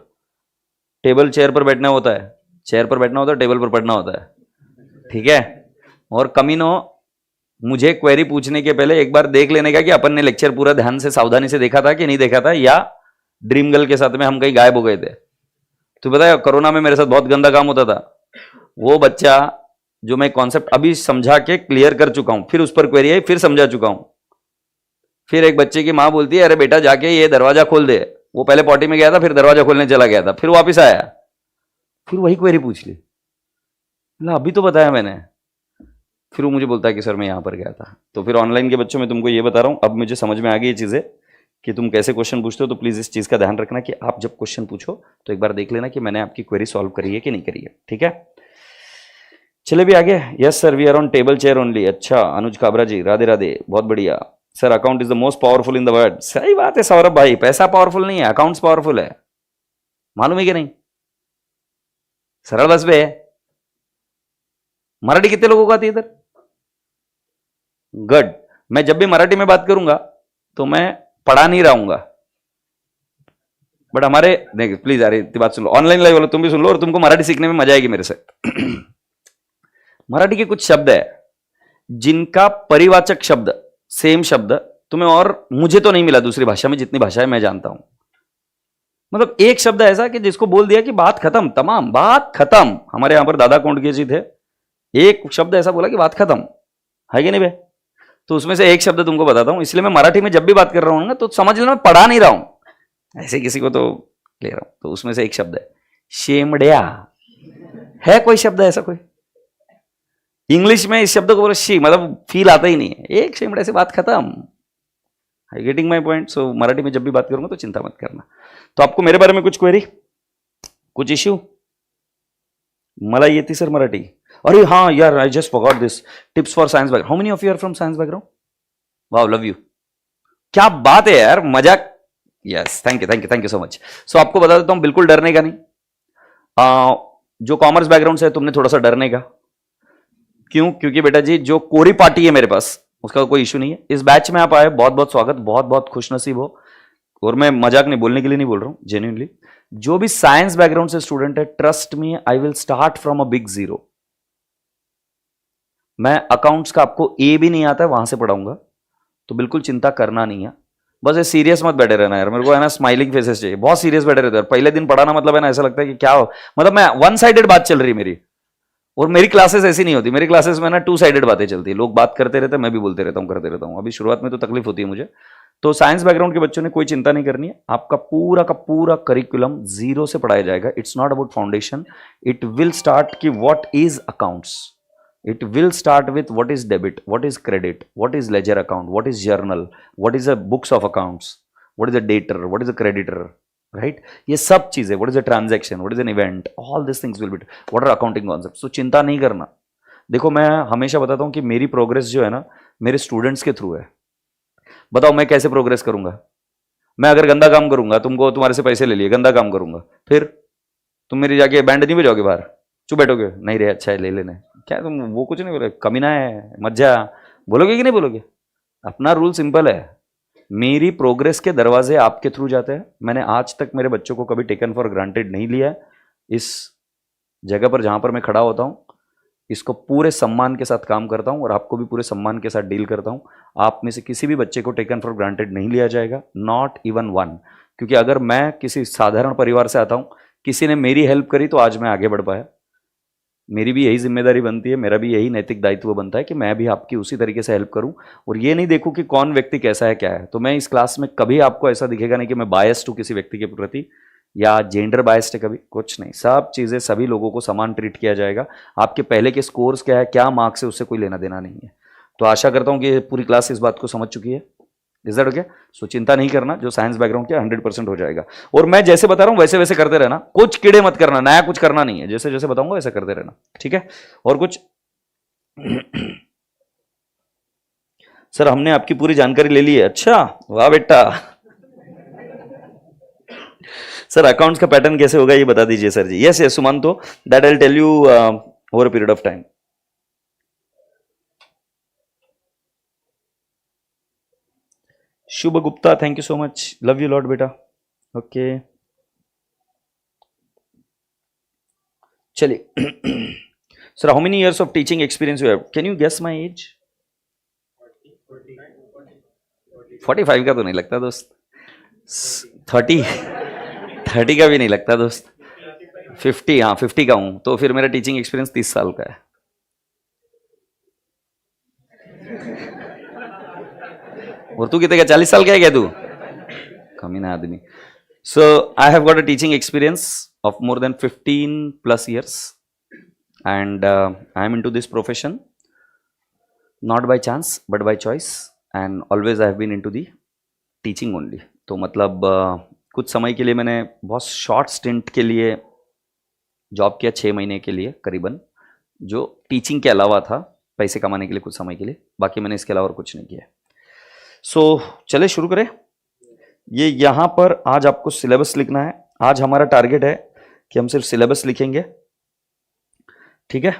टेबल चेयर पर बैठना होता है, चेयर पर बैठना होता है, टेबल पर पढ़ना होता है, ठीक है। और कमीनो, मुझे क्वेरी पूछने के पहले एक बार देख लेने का कि अपन ने लेक्चर पूरा ध्यान से सावधानी से देखा था कि नहीं देखा था, या ड्रीम गर्ल के साथ में हम कहीं गायब हो गए थे। तो पता है कोरोना में मेरे साथ बहुत गंदा काम होता था। वो बच्चा जो मैं कॉन्सेप्ट अभी समझा के क्लियर कर चुका हूं, फिर उस पर क्वेरी आई, फिर समझा चुका हूं। फिर एक बच्चे की मां बोलती है अरे बेटा जाके ये दरवाजा खोल दे। वो पहले पॉटी में गया था, फिर दरवाजा खोलने चला गया था, फिर वापस आया, फिर वही क्वेरी पूछ ली। अभी तो बताया मैंने। फिर वो मुझे बोलता है कि सर मैं यहां पर गया था। तो फिर ऑनलाइन के बच्चों में तुमको ये बता रहा हूं, अब मुझे समझ में आ गई ये चीजें कि तुम कैसे क्वेश्चन पूछते हो। तो प्लीज इस चीज का ध्यान रखना कि आप जब क्वेश्चन पूछो तो एक बार देख लेना कि मैंने आपकी क्वेरी सॉल्व करी है कि नहीं करी है, ठीक है। चले भी आगे। Yes sir we are on table chair only. अच्छा, अनुज काबरा जी राधे राधे, बहुत बढ़िया। Sir account is the most powerful in the world. सही बात है सौरभ भाई, पैसा पावरफुल नहीं है, अकाउंट्स पावरफुल है, मालूम है कि नहीं? सरल बस बे। मराठी कितने लोगों को आती है इधर? गुड। मैं जब भी मराठी में बात करूंगा तो मैं पढ़ा नहीं रहूंगा, बट हमारे देखिए प्लीज अरे बात सुन लो, ऑनलाइन लाइव वालों तुम भी सुन लो, और तुमको मराठी सीखने में मजा आएगी मेरे से। मराठी के कुछ शब्द है जिनका परिवाचक शब्द, सेम शब्द तुम्हें और मुझे तो नहीं मिला दूसरी भाषा में, जितनी भाषाएं मैं जानता हूं। मतलब एक शब्द ऐसा कि जिसको बोल दिया कि बात खत्म, तमाम बात खत्म। हमारे यहां पर दादा कोंडके जी थे, एक शब्द ऐसा बोला कि बात खत्म, है कि नहीं बे? तो उसमें से एक शब्द तुमको बताता हूं, इसलिए मैं मराठी में जब भी बात कर रहा हूं ना तो समझ लेना मैं पढ़ा नहीं रहा हूं, ऐसे किसी को तो ले रहा हूं। तो उसमें से एक शब्द है शेमड़िया। है कोई शब्द ऐसा कोई? इंग्लिश में इस शब्द को बोलो शी, मतलब फील आता ही नहीं है, एक शेमड़े से बात खत्म। I getting my point? So Marathi में जब भी बात करूंगा तो चिंता मत करना। तो आपको मेरे बारे में कुछ क्वेरी, कुछ इश्यू? मला येती सर मराठी। अरे हाँ यार, I just forgot this, tips for science background. How many of you are from science background? Wow, love you. क्या बात है यार, मजाक। Yes, thank you thank you thank you so much. So आपको बता देता हूं, बिल्कुल डरने का नहीं। जो कॉमर्स बैकग्राउंड से है तुमने थोड़ा सा डरने का। क्यों? क्योंकि बेटा जी जो कोरी पार्टी है मेरे पास उसका कोई इशू नहीं है। इस बैच में आप आए, बहुत बहुत स्वागत, बहुत बहुत खुशनसीब हो। और मैं मजाक नहीं, बोलने के लिए नहीं बोल रहा हूं, जेन्युइनली। जो भी साइंस बैकग्राउंड से स्टूडेंट है, trust me I will start from a big zero. मैं अकाउंट्स का आपको ए भी नहीं आता है वहां से पढ़ाऊंगा, तो बिल्कुल चिंता करना नहीं है। बस ये सीरियस मत बैठे रहना यार, मेरे को है ना स्माइलिंग फेसेस चाहिए। बहुत सीरियस बैठे रहते हैं पहले दिन पढ़ाना, मतलब है ना ऐसा लगता है कि क्या हो, मतलब मैं वन साइडेड बात चल रही मेरी। और मेरी क्लासेस ऐसी नहीं होती, मेरी क्लासेस में ना टू साइडेड बातें चलती है, लोग बात करते रहते हैं, मैं भी बोलते रहता हूँ, करते रहता हूँ। अभी शुरुआत में तो तकलीफ होती है मुझे। तो साइंस बैकग्राउंड के बच्चों ने कोई चिंता नहीं करनी है, आपका पूरा का पूरा करिकुलम जीरो से पढ़ाया जाएगा। It's not about foundation, it will start कि what is accounts, it will start with what is debit, what is credit, what is ledger account, what is journal, what is the books of accounts, what is a debtor, what is a creditor, right? ये सब चीजें, what is a transaction, what is an event, all these things will be, what are accounting concepts। so चिंता नहीं करना। देखो मैं हमेशा बताता हूँ कि मेरी प्रोग्रेस जो है ना मेरे स्टूडेंट्स के थ्रू है। बताओ मैं कैसे प्रोग्रेस करूंगा? मैं अगर गंदा काम करूंगा, तुमको तुम्हारे से पैसे ले लिए, गंदा काम करूंगा, फिर तुम मेरी जाके बैंड नहीं बजाओगे बाहर, चुप बैठोगे, नहीं रे अच्छा है ले लेने, क्या तुम वो कुछ नहीं बोले, कमीना है मज्जा, बोलोगे कि नहीं बोलोगे? अपना रूल सिंपल है, मेरी प्रोग्रेस के दरवाजे आपके थ्रू जाते हैं। मैंने आज तक मेरे बच्चों को कभी टेकन फॉर ग्रांटेड नहीं लिया है। इस जगह पर जहां पर मैं खड़ा होता हूं, इसको पूरे सम्मान के साथ काम करता हूं और आपको भी पूरे सम्मान के साथ डील करता हूं। आप में से किसी भी बच्चे को टेकन फॉर ग्रांटेड नहीं लिया जाएगा, नॉट इवन वन। क्योंकि अगर मैं किसी साधारण परिवार से आता हूं, किसी ने मेरी हेल्प करी तो आज मैं आगे बढ़ पाया। मेरी भी यही जिम्मेदारी बनती है, मेरा भी यही नैतिक दायित्व बनता है कि मैं भी आपकी उसी तरीके से हेल्प करूं और ये नहीं देखूं कि कौन व्यक्ति कैसा है क्या है। तो मैं इस क्लास में कभी आपको ऐसा दिखेगा नहीं कि मैं बायस्ड हूं किसी व्यक्ति के प्रति, या जेंडर बायस्ड है कभी, कुछ नहीं, सब चीज़ें सभी लोगों को समान ट्रीट किया जाएगा। आपके पहले के स्कोर्स क्या है, क्या मार्क्स है, उससे कोई लेना देना नहीं है। तो आशा करता हूँ कि पूरी क्लास इस बात को समझ चुकी है। Is that okay? सो चिंता नहीं करना, जो साइंस बैकग्राउंड के 100% हो जाएगा। और मैं जैसे बता रहा हूँ वैसे वैसे करते रहना, कुछ कीड़े मत करना, नया कुछ करना नहीं है, जैसे जैसे बताऊंगा वैसे करते रहना, ठीक है? और कुछ? सर हमने आपकी पूरी जानकारी ले ली है। अच्छा, वाह बेटा। सर अकाउंट्स का पैटर्न कैसे होगा ये बता दीजिए सर जी। Yes yes Sumanto, that I will tell you over a period of time. Shubh Gupta, thank you so much, love you lot बेटा। ओके चलिए। Sir how many years of teaching experience you have? Can you guess my age? 45 का तो नहीं लगता दोस्त, 30 का भी नहीं लगता दोस्त, 50, हाँ 50 का हूं, तो फिर मेरा टीचिंग एक्सपीरियंस 30 साल का है। और तू कितने का, 40 साल का है क्या तू? कमीना आदमी। So I have got a teaching experience of more than 15 plus years, and I am into this profession not by chance but by choice, and always I have been into the teaching only. तो मतलब कुछ समय के लिए मैंने बहुत short stint के लिए जॉब किया, 6 महीने के लिए करीबन, जो टीचिंग के अलावा था, पैसे कमाने के लिए कुछ समय के लिए, बाकी मैंने इसके अलावा और कुछ नहीं किया। सो चले शुरू करें। ये यहाँ पर आज आपको सिलेबस लिखना है। आज हमारा टारगेट है कि हम सिर्फ सिलेबस लिखेंगे, ठीक है?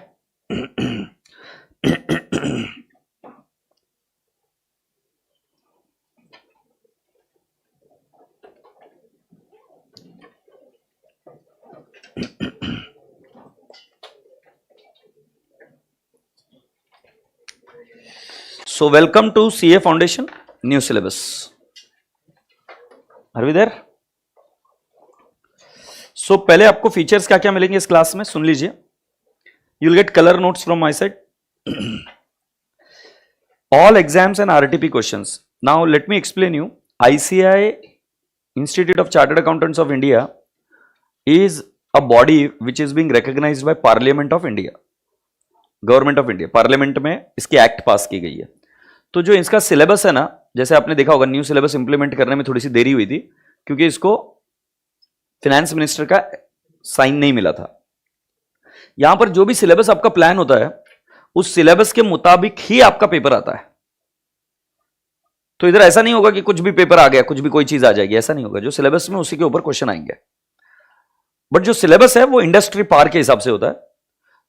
So welcome to CA foundation new syllabus. Are we there? So पहले आपको फीचर्स क्या क्या मिलेंगे इस क्लास में सुन लीजिए। You will get colour notes from my side, all exams and RTP questions. Now let me explain you. ICI, Institute of Chartered Accountants of India, is a body which is being recognised by Parliament of India, Government of India. Parliament में इसकी act पास की गई है। तो जो इसका syllabus है ना, जैसे आपने देखा होगा न्यू सिलेबस इंप्लीमेंट करने में थोड़ी सी देरी हुई थी, क्योंकि इसको फाइनेंस मिनिस्टर का साइन नहीं मिला था। यहां पर जो भी सिलेबस आपका प्लान होता है, उस सिलेबस के मुताबिक ही आपका पेपर आता है। तो इधर ऐसा नहीं होगा कि कुछ भी पेपर आ गया, कुछ भी कोई चीज आ जाएगी, ऐसा नहीं होगा। जो सिलेबस में उसी के ऊपर क्वेश्चन आएंगे। बट जो सिलेबस है वो इंडस्ट्री पार के हिसाब से होता है।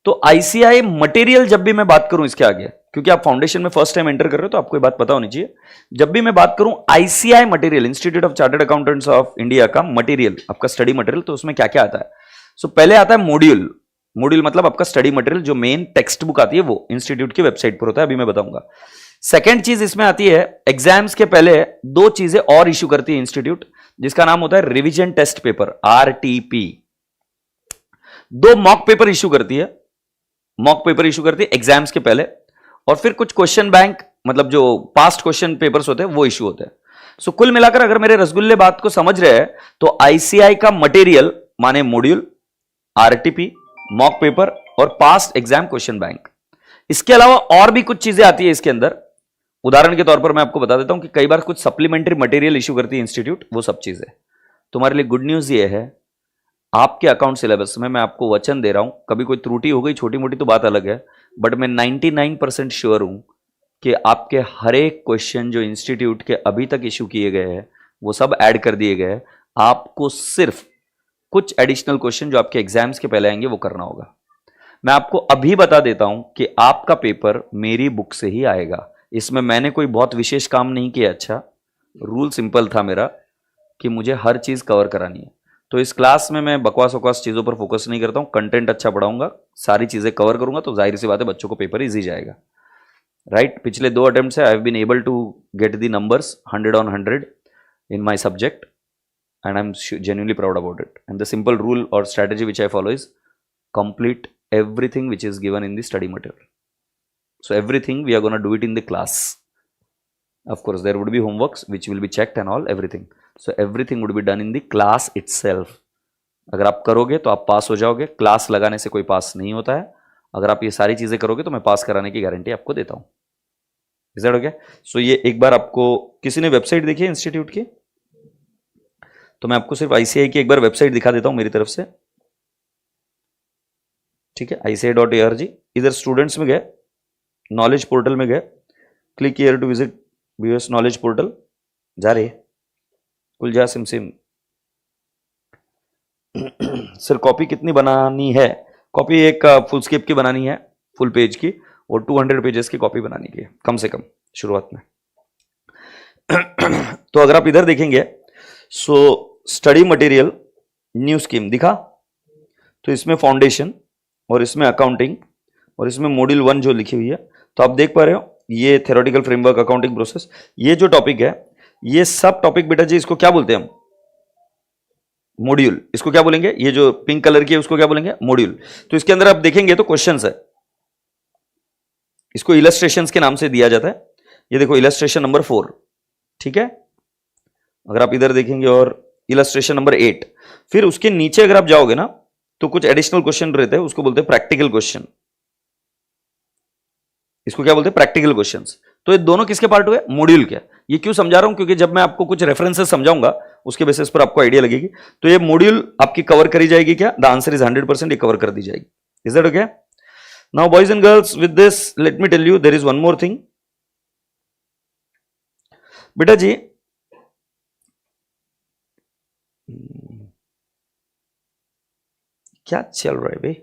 तो आईसीआई मटेरियल, जब भी मैं बात करूं इसके आगे, क्योंकि आप फाउंडेशन में फर्स्ट टाइम एंटर कर रहे हो तो आपको ये बात पता होनी चाहिए, जब भी मैं बात करूं ICI material, institute of Chartered Accountants of India का मटेरियल, आपका स्टडी मटेरियल, तो उसमें क्या क्या आता है? सो पहले आता है मॉड्यूल। मॉड्यूल मतलब आपका स्टडी मटेरियल, जो मेन टेक्स्ट बुक आती है वो इंस्टीट्यूट की वेबसाइट पर होता है, अभी मैं बताऊंगा। सेकेंड चीज इसमें आती है, एग्जाम्स के पहले 2 चीजें और इश्यू करती है इंस्टीट्यूट, जिसका नाम होता है revision test paper, RTP. 2 mock paper issue करती है, मॉक पेपर इश्यू करती है एग्जाम्स के पहले, और फिर कुछ क्वेश्चन बैंक, मतलब जो पास्ट क्वेश्चन पेपर्स होते हैं वो इश्यू होते हैं। सो कुल मिलाकर अगर मेरे रसगुल्ले बात को समझ रहे हैं, तो आईसीआई का मटेरियल माने मॉड्यूल, आरटीपी, मॉक पेपर और पास्ट एग्जाम क्वेश्चन बैंक। इसके अलावा और भी कुछ चीजें आती है इसके अंदर। उदाहरण के तौर पर मैं आपको बता देता हूं कि कई बार कुछ सप्लीमेंट्री मटेरियल इश्यू करती है इंस्टीट्यूट, वो सब चीजें। तुम्हारे लिए गुड न्यूज ये है, आपके अकाउंट सिलेबस में मैं आपको वचन दे रहा हूं, कभी कोई त्रुटि हो गई, छोटी मोटी तो बात अलग है, बट मैं 99% श्योर हूं कि आपके हर एक क्वेश्चन जो इंस्टीट्यूट के अभी तक इश्यू किए गए हैं वो सब ऐड कर दिए गए हैं। आपको सिर्फ कुछ एडिशनल क्वेश्चन जो आपके एग्जाम्स के पहले आएंगे वो करना होगा। मैं आपको अभी बता देता हूं कि आपका पेपर मेरी बुक से ही आएगा। इसमें मैंने कोई बहुत विशेष काम नहीं किया। अच्छा, रूल सिंपल था मेरा कि मुझे हर चीज कवर करानी है। तो इस क्लास में मैं बकवास वकवास चीज़ों पर फोकस नहीं करता हूँ, कंटेंट अच्छा पढ़ाऊंगा, सारी चीज़ें कवर करूंगा, तो जाहिर सी बात है बच्चों को पेपर इजी जाएगा, राइट? पिछले 2 अटेम्प्ट से I have been able to get the numbers 100 on 100 in my subject, and I am genuinely proud about it. And the simple rule or strategy which I follow is complete everything which is given in the study material. So everything we are going to do it in the class. Of course, there would be homeworks which will be checked and all, everything. So everything would be done in the class itself. अगर आप करोगे तो आप पास हो जाओगे, class लगाने से कोई पास नहीं होता है। अगर आप ये सारी चीजें करोगे तो मैं पास कराने की गारंटी आपको देता हूं। Is that okay? सो ये एक बार आपको, किसी ने वेबसाइट देखी है इंस्टीट्यूट की? तो मैं आपको सिर्फ आईसीआई की एक बार वेबसाइट दिखा देता हूं मेरी तरफ से, ठीक है? ICAI.org, इधर स्टूडेंट्स में गए, नॉलेज पोर्टल में गए, click here to visit BOS knowledge portal, जा रही है कुल जा सिम सिम। सर कॉपी कितनी बनानी है? कॉपी एक फुल स्केप की बनानी है, फुल पेज की, और 200 पेजेस की कॉपी बनानी की है कम से कम शुरुआत में। तो अगर आप इधर देखेंगे, so study material new scheme दिखा, तो इसमें फाउंडेशन और इसमें अकाउंटिंग और इसमें मॉड्यूल 1 जो लिखी हुई है, तो आप देख पा रहे हो ये थ्योरेटिकल फ्रेमवर्क, अकाउंटिंग प्रोसेस, ये जो टॉपिक है, ये सब टॉपिक बेटा जी इसको क्या बोलते हैं हम? मॉड्यूल। इसको क्या बोलेंगे? ये जो पिंक कलर की है उसको क्या बोलेंगे? मॉड्यूल। तो इसके अंदर आप देखेंगे तो क्वेश्चंस है, इसको इलस्ट्रेशंस के नाम से दिया जाता है। ये देखो इलस्ट्रेशन नंबर 4, ठीक है? अगर आप इधर देखेंगे, और इलस्ट्रेशन नंबर 8, फिर उसके नीचे अगर आप जाओगे ना तो कुछ एडिशनल क्वेश्चन रहते हैं, उसको बोलते हैं प्रैक्टिकल क्वेश्चन। इसको क्या बोलते हैं? Practical questions. तो ये दोनों किसके पार्ट हुए? मॉड्यूल के। ये क्यों समझा रहा हूं? क्योंकि जब मैं आपको कुछ रेफरेंसेस समझाऊंगा उसके बेसिस पर आपको आइडिया लगेगी। तो ये मॉड्यूल आपकी कवर करी जाएगी क्या? द आंसर इज 100%, ये कवर कर दी जाएगी। Is that okay? Now boys and girls, with this let me tell you there is one more thing. बेटा जी क्या चल रहा है भाई?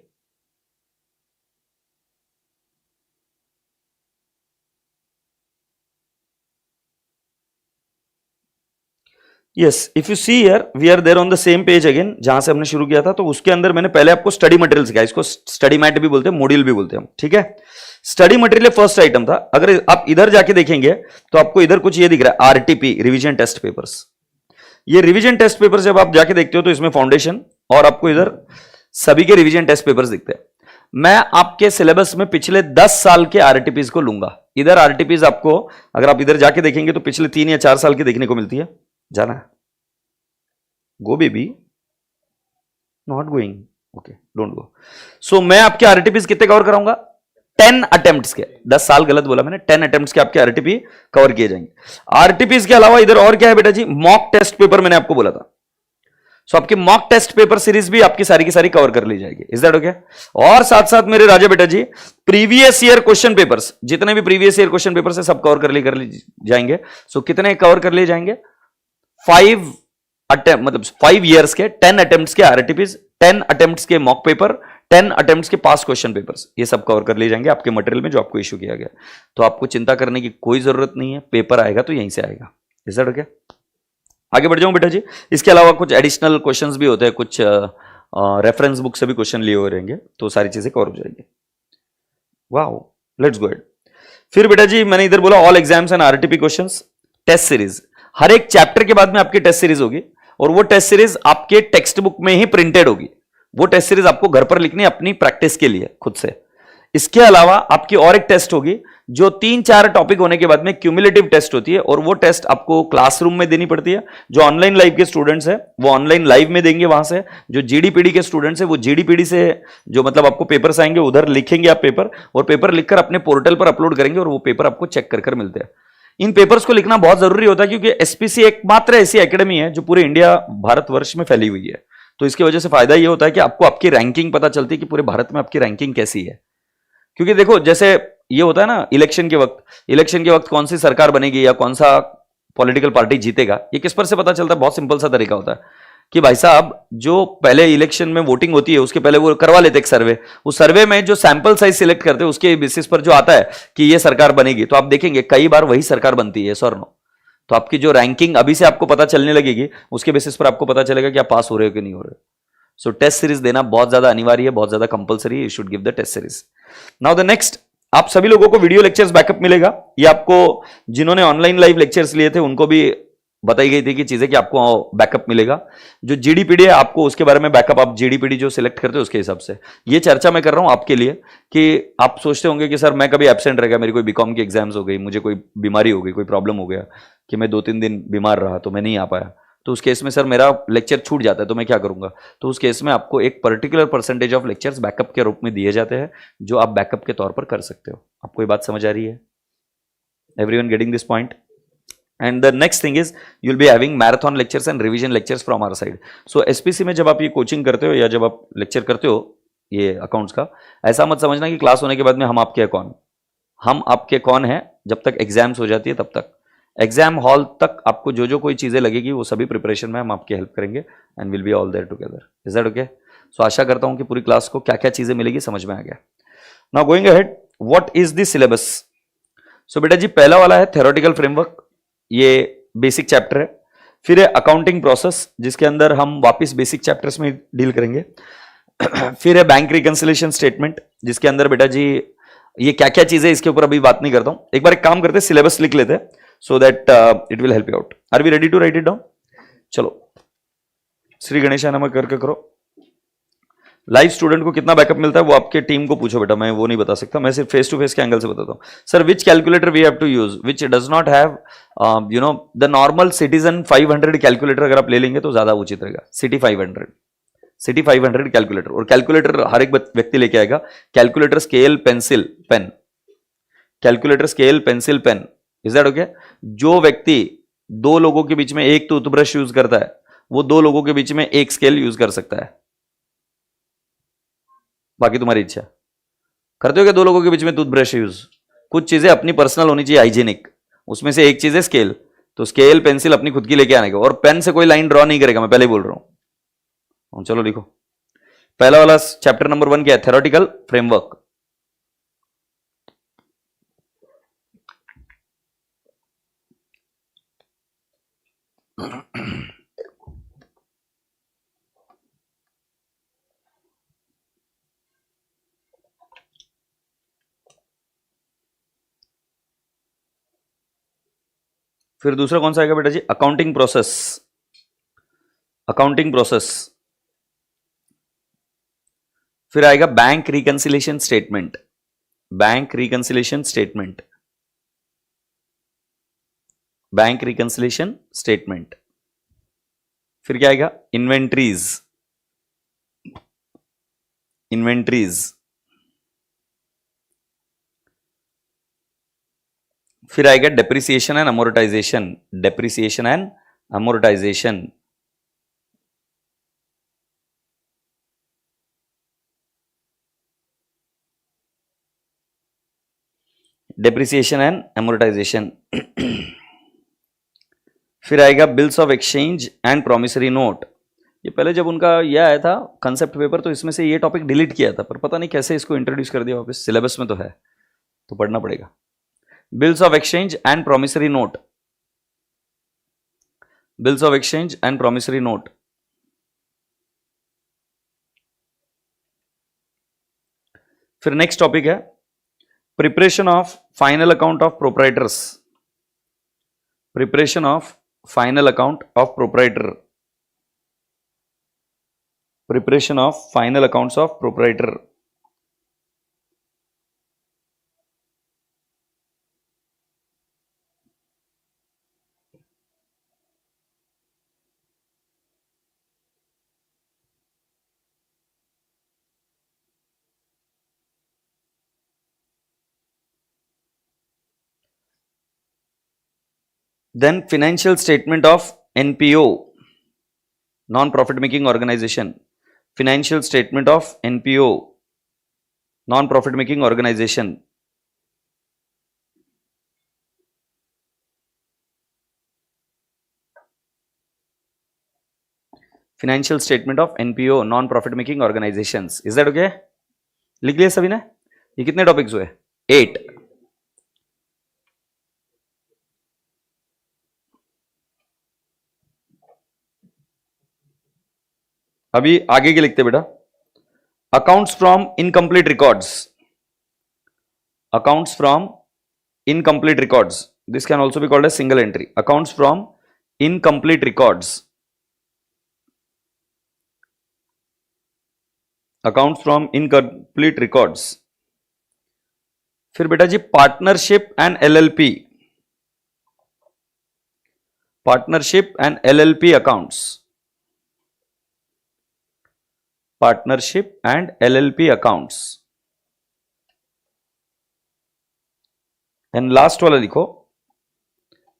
Yes, if you see here we are there on the same page again, जहां से हमने शुरू किया था। तो उसके अंदर मैंने पहले आपको स्टडी मटेरियल सिखाया, इसको स्टडी मैट भी बोलते हैं, मॉड्यूल भी बोलते हैं, ठीक है? स्टडी मटेरियल फर्स्ट आइटम था। अगर आप इधर जाके देखेंगे तो आपको इधर कुछ ये दिख रहा है, RTP, रिवीजन टेस्ट पेपर्स। ये रिवीजन टेस्ट पेपर जब आप जाके देखते हो तो इसमें फाउंडेशन और आपको इधर सभी के रिवीजन टेस्ट पेपर्स दिखते हैं। मैं आपके सिलेबस में पिछले 10 साल के RTPs को लूंगा। इधर RTPs आपको, अगर आप इधर जाके देखेंगे तो पिछले 3 या 4 साल की देखने को मिलती है। जाना go baby, not going, okay don't go. So मैं आपके RTPs कितने कवर कराऊंगा? 10 अटेम्प्ट्स के, 10 साल गलत बोला मैंने, 10 अटेम्प्ट्स के आपके RTP कवर किए जाएंगे। RTPs के अलावा इधर और क्या है बेटा जी? मॉक टेस्ट पेपर मैंने आपको बोला था। सो आपकी मॉक टेस्ट पेपर सीरीज भी आपकी सारी की सारी कवर कर ली जाएगी। Is that okay? और साथ साथ मेरे राजा बेटा जी, प्रीवियस ईयर क्वेश्चन पेपर्स, जितने भी प्रीवियस ईयर क्वेश्चन पेपर्स है सब कवर कर ली जाएंगे। सो कितने कवर कर लिए जाएंगे? 5 अटेम्प्ट, मतलब 5 ईयर्स के 10 अटेम्प्ट्स के RTPs, 10 अटेम्प्ट्स के मॉक पेपर, 10 अटेम्प्ट्स के पास क्वेश्चन पेपर्स, ये सब कवर कर लिए जाएंगे आपके मटेरियल में जो आपको इश्यू किया गया। तो आपको चिंता करने की कोई जरूरत नहीं है, पेपर आएगा तो यहीं से आएगा। Is that okay? आगे बढ़ जाऊं बेटा जी। इसके अलावा कुछ एडिशनल क्वेश्चंस भी होते हैं, कुछ रेफरेंस बुक से भी क्वेश्चन लिए हुए रहेंगे, तो सारी चीजें कवर हो जाएंगी। Wow, let's go. फिर बेटा जी मैंने इधर बोला all exams and RTP questions, test series. हर एक चैप्टर के बाद में आपकी टेस्ट सीरीज होगी, और वो टेस्ट सीरीज आपके टेक्स्ट बुक में ही प्रिंटेड होगी। वो टेस्ट सीरीज आपको घर पर लिखनी है अपनी प्रैक्टिस के लिए खुद से। इसके अलावा आपकी और एक टेस्ट होगी जो 3-4 टॉपिक होने के बाद में क्यूमुलेटिव टेस्ट होती है, और वो टेस्ट आपको क्लासरूम में देनी पड़ती है। जो ऑनलाइन लाइव के स्टूडेंट्स हैं वो ऑनलाइन लाइव में देंगे वहां से, जो GDPD के स्टूडेंट्स हैं वो GDPD से, जो मतलब आपको पेपर्स आएंगे उधर लिखेंगे आप पेपर, और पेपर लिखकर अपने पोर्टल पर अपलोड करेंगे, और वो पेपर आपको चेक कर मिलते हैं। इन पेपर्स को लिखना बहुत जरूरी होता है, क्योंकि SPC एकमात्र ऐसी एकेडमी है जो पूरे इंडिया भारतवर्ष में फैली हुई है। तो इसकी वजह से फायदा ये होता है कि आपको आपकी रैंकिंग पता चलती है कि पूरे भारत में आपकी रैंकिंग कैसी है। क्योंकि देखो जैसे ये होता है ना, इलेक्शन के वक्त कौन सी सरकार बनेगी या कौन सा पॉलिटिकल पार्टी जीतेगा, ये किस पर से पता चलता है? बहुत सिंपल सा तरीका होता है कि भाई साहब जो पहले इलेक्शन में वोटिंग होती है उसके पहले वो करवा लेते एक सर्वे, उस सर्वे में जो सैंपल साइज सिलेक्ट करते हैं उसके बेसिस पर जो आता है कि ये सरकार बनेगी, तो आप देखेंगे कई बार वही सरकार बनती है, सर नो। तो आपकी जो रैंकिंग अभी से आपको पता चलने लगेगी, उसके बेसिस पर आपको पता चलेगा कि आप पास हो रहे हो कि नहीं हो रहे। सो टेस्ट सीरीज देना बहुत ज्यादा अनिवार्य है, बहुत ज्यादा कंपलसरी है। You should give the test series. Now the next, आप सभी लोगों को वीडियो लेक्चर्स बैकअप मिलेगा। ये आपको जिन्होंने ऑनलाइन लाइव लेक्चर्स लिए थे उनको भी बताई गई थी कि चीजें कि आपको बैकअप मिलेगा। जो GDPD है आपको उसके बारे में बैकअप, आप GDPD जो सिलेक्ट करते हो उसके हिसाब से। ये चर्चा मैं कर रहा हूं आपके लिए कि आप सोचते होंगे कि सर मैं कभी एब्सेंट रह गया, मेरी कोई BCom की एग्जाम्स हो गई, मुझे कोई बीमारी हो गई, कोई प्रॉब्लम हो गया कि मैं 2-3 दिन बीमार रहा तो मैं नहीं आ पाया, तो उस केस में सर मेरा लेक्चर छूट जाता है तो मैं क्या करूंगा, तो उस केस में आपको एक particular percentage of lectures backup के रूप में दिए जाते हैं जो आप बैकअप के तौर पर कर सकते हो। आपको ये बात समझ आ रही है? Everyone getting this point? And the next thing is you'll be having marathon lectures and revision lectures from our side. So SPC में जब आप ये कोचिंग करते हो या जब आप लेक्चर करते हो ये अकाउंट्स का, ऐसा मत समझना कि क्लास होने के बाद में हम आपके कौन, हम आपके कौन हैं जब तक एग्जाम्स हो जाती है तब तक। एग्जाम हॉल तक आपको जो जो कोई चीजें लगेगी वो सभी प्रिपरेशन में हम आपकी हेल्प करेंगे and will be all there together. Is that okay? So आशा करता हूं कि पूरी क्लास को क्या क्या चीजें मिलेगी समझ में आ गया। Now going ahead, what is the syllabus? So बेटा जी पहला वाला है थ्योरेटिकल फ्रेमवर्क, ये बेसिक चैप्टर है। फिर है अकाउंटिंग प्रोसेस जिसके अंदर हम वापस बेसिक चैप्टर्स में डील करेंगे। फिर है बैंक रिकंसिलिएशन स्टेटमेंट जिसके अंदर बेटा जी ये क्या क्या चीजें, इसके ऊपर अभी बात नहीं करता हूं। एक बार एक काम करते हैं, सिलेबस लिख लेते हैं so that it will help you out. Are we ready to write it down? चलो, श्री गणेश नमः करके करो। लाइव स्टूडेंट को कितना बैकअप मिलता है वो आपके टीम को पूछो बेटा, मैं वो नहीं बता सकता, मैं सिर्फ फेस टू फेस के एंगल से बताता हूं। Sir which calculator we have to use which does not have you know the normal citizen 500 calculator अगर आप ले लेंगे तो ज्यादा उचित रहेगा। सिटी 500 कैलकुलेटर, और कैलकुलेटर हर एक व्यक्ति लेके आएगा। Calculator, scale, pencil, pen, calculator, scale, pencil, pen. Is that okay? जो व्यक्ति 2 लोगों के बीच में एक टूथब्रश यूज करता है वो 2 लोगों के बीच में एक स्केल यूज कर सकता है। बाकी तुम्हारी इच्छा। करते हो क्या 2 लोगों के बीच में टूथब्रश यूज? कुछ चीजें अपनी पर्सनल होनी चाहिए, हाइजीनिक, उसमें से एक चीज है स्केल, तो स्केल पेंसिल अपनी खुद की लेके आने का, और पेन से कोई लाइन ड्रॉ नहीं करेगा, मैं पहले ही बोल रहा हूं। चलो लिखो, पहला वाला चैप्टर नंबर 1 क्या है? Theoretical framework. फिर दूसरा कौन सा आएगा बेटा जी? Accounting process. Accounting process. फिर आएगा bank reconciliation statement. Bank reconciliation statement. Bank reconciliation statement. फिर क्या आएगा? इन्वेंट्रीज। इन्वेंट्रीज। फिर आएगा depreciation and amortisation. Depreciation and amortisation. Depreciation and amortisation. फिर आएगा bills of exchange and promissory note. ये पहले जब उनका ये आया था कंसेप्ट पेपर तो इसमें से ये टॉपिक डिलीट किया था, पर पता नहीं कैसे इसको इंट्रोड्यूस कर दिया वापस। सिलेबस में तो है तो पढ़ना पड़ेगा। Bills of exchange and promissory note. Bills of exchange and promissory note. फिर नेक्स्ट टॉपिक है preparation of final account of proprietors. Preparation of final account of proprietor. Preparation of final accounts of proprietor. Then financial statement of NPO, non-profit making organization. Financial statement of NPO, non-profit making organization. Financial statement of NPO, non-profit making organizations. Is that okay? लिख लिया सभी ने? ये कितने topics हुए? 8। अभी आगे के लिखते बेटा। Accounts from incomplete records. Accounts from incomplete records, this can also be called as single entry. Accounts from incomplete records. Accounts from incomplete records. फिर बेटा जी partnership and LLP। Partnership and LLP accounts, partnership and LLP accounts. And last वाला लिखो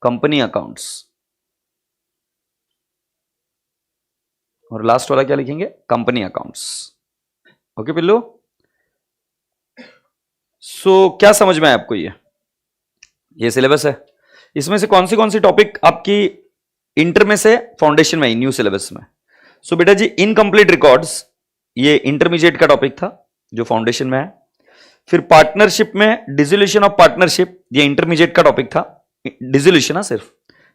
company accounts, और last वाला क्या लिखेंगे? Company accounts. Okay पिल्लू, सो क्या समझ में आया आपको? ये सिलेबस है। इसमें से कौन सी टॉपिक आपकी इंटर में से फाउंडेशन में आई न्यू सिलेबस में? सो बेटा जी इनकम्प्लीट रिकॉर्ड्स ये इंटरमीडिएट का टॉपिक था जो फाउंडेशन में है। फिर पार्टनरशिप में डिसोल्यूशन ऑफ पार्टनरशिप ये इंटरमीडिएट का टॉपिक था, डिसोल्यूशन सिर्फ,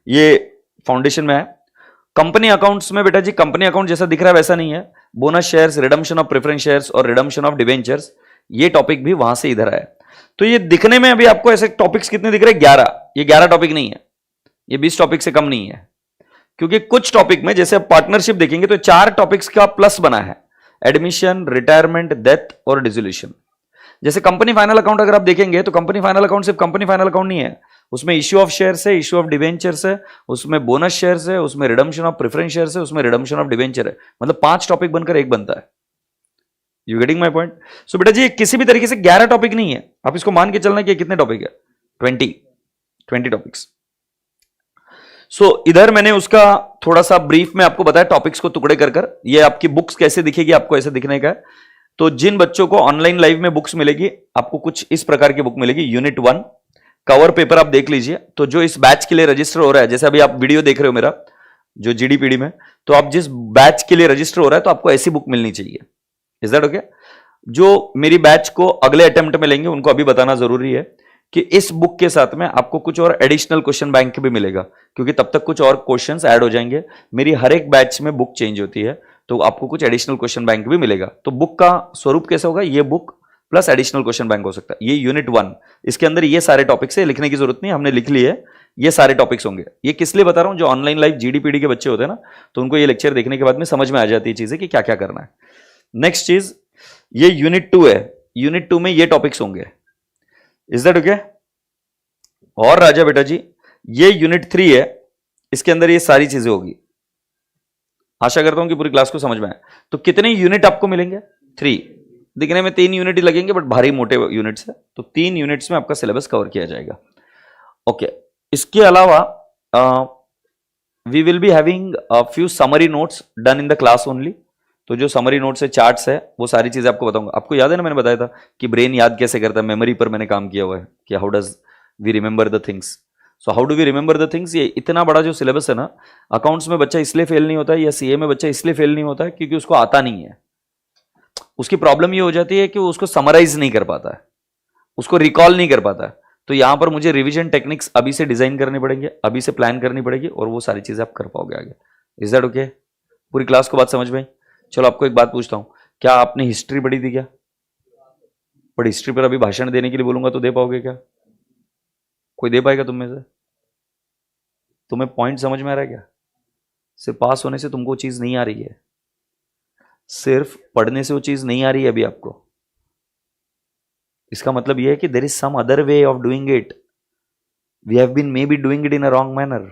ये फाउंडेशन में है। कंपनी अकाउंट्स में बेटा जी कंपनी अकाउंट जैसा दिख रहा है वैसा नहीं है, bonus shares, redemption of preference shares और रिडम्पशन ऑफ डिवेंचर्स, ये टॉपिक भी वहां से इधर आया। तो ये दिखने में अभी आपको ऐसे टॉपिक्स कितने दिख रहे हैं? 11। ये 11 टॉपिक नहीं है, ये 20 टॉपिक से कम नहीं है, क्योंकि कुछ टॉपिक में जैसे पार्टनरशिप देखेंगे तो 4 टॉपिक्स का प्लस बना है, एडमिशन, रिटायरमेंट, डेथ और डिसोल्यूशन। जैसे कंपनी फाइनल अकाउंट अगर आप देखेंगे तो कंपनी फाइनल अकाउंट सिर्फ कंपनी फाइनल अकाउंट नहीं है, उसमें इश्यू ऑफ शेयर्स है, इश्यू ऑफ डिवेंचर्स है, उसमें बोनस शेयर्स है, उसमें रिडम्पशन ऑफ प्रेफरेंस शेयर्स है, उसमें रिडम्पशन ऑफ डिवेंचर है। मतलब 5 टॉपिक बनकर एक बनता है। You getting my point? So बेटा जी किसी भी तरीके से 11 टॉपिक नहीं है, आप इसको मान के चलना कि कितने टॉपिक है? 20 टॉपिक्स। सो इधर मैंने उसका थोड़ा सा ब्रीफ में आपको बताया, टॉपिक्स को टुकड़े कर कर। ये आपकी बुक्स कैसे दिखेगी आपको ऐसे दिखने का है। तो जिन बच्चों को ऑनलाइन लाइव में बुक्स मिलेगी, आपको कुछ इस प्रकार की बुक मिलेगी। यूनिट 1 कवर पेपर आप देख लीजिए। तो जो इस बैच के लिए रजिस्टर हो रहा है, जैसे अभी आप वीडियो देख रहे हो मेरा जो GDPD में, तो आप जिस बैच के लिए रजिस्टर हो रहा है तो आपको ऐसी बुक मिलनी चाहिए। Is that okay? जो मेरी बैच को अगले अटेम्प्ट में लेंगे उनको अभी बताना जरूरी है कि इस बुक के साथ में आपको कुछ और एडिशनल क्वेश्चन बैंक भी मिलेगा, क्योंकि तब तक कुछ और क्वेश्चंस ऐड हो जाएंगे। मेरी हर एक बैच में बुक चेंज होती है, तो आपको कुछ एडिशनल क्वेश्चन बैंक भी मिलेगा। तो बुक का स्वरूप कैसे होगा? ये book plus additional question bank हो सकता है। ये यूनिट 1, इसके अंदर ये सारे टॉपिक्स है, लिखने की जरूरत नहीं, हमने लिख लिए, ये सारे टॉपिक्स होंगे। ये किस लिए बता रहा हूं? जो ऑनलाइन लाइव GDPD के बच्चे होते हैं ना, तो उनको ये लेक्चर देखने के बाद में समझ में आ जाती है चीजें कि क्या क्या करना है। नेक्स्ट चीज, ये यूनिट 2 है, यूनिट 2 में ये टॉपिक्स होंगे। Is that okay? और राजा बेटा जी ये यूनिट 3 है, इसके अंदर ये सारी चीजें होगी। आशा करता हूं कि पूरी क्लास को समझ में आए। तो कितने यूनिट आपको मिलेंगे? 3। दिखने में 3 यूनिट ही लगेंगे, बट भारी मोटे यूनिट्स है, तो 3 यूनिट्स में आपका सिलेबस कवर किया जाएगा। ओके, इसके अलावा we will be having a few summary notes done in the class only. तो जो समरी नोट्स है, चार्ट्स है, वो सारी चीजें आपको बताऊंगा। आपको याद है ना, मैंने बताया था कि ब्रेन याद कैसे करता है, मेमोरी पर मैंने काम किया हुआ है कि how does we remember the things. So how do we remember the things? ये इतना बड़ा जो सिलेबस है ना, अकाउंट्स में बच्चा इसलिए फेल नहीं होता है या CA में बच्चा इसलिए फेल नहीं होता है क्योंकि उसको आता नहीं है। उसकी प्रॉब्लम ये हो जाती है कि वो उसको समराइज नहीं कर पाता है, उसको रिकॉल नहीं कर पाता है। तो यहां पर मुझे रिवीजन टेक्निक्स अभी से डिजाइन करने पड़ेंगे, अभी से प्लान करनी पड़ेगी, और वो सारी चीजें आप कर पाओगे आगे। Is that okay? पूरी क्लास को बात समझ में? चलो आपको एक बात पूछता हूं, क्या आपने हिस्ट्री पढ़ी थी क्या? बट हिस्ट्री पर अभी भाषण देने के लिए बोलूंगा तो दे पाओगे क्या? कोई दे पाएगा तुम में से? तुम्हें पॉइंट समझ में आ रहा है क्या? सिर्फ पास होने से तुमको चीज नहीं आ रही है, सिर्फ पढ़ने से वो चीज नहीं आ रही है अभी आपको। इसका मतलब यह है कि there is some other way of doing it, we have been maybe doing it in a wrong manner.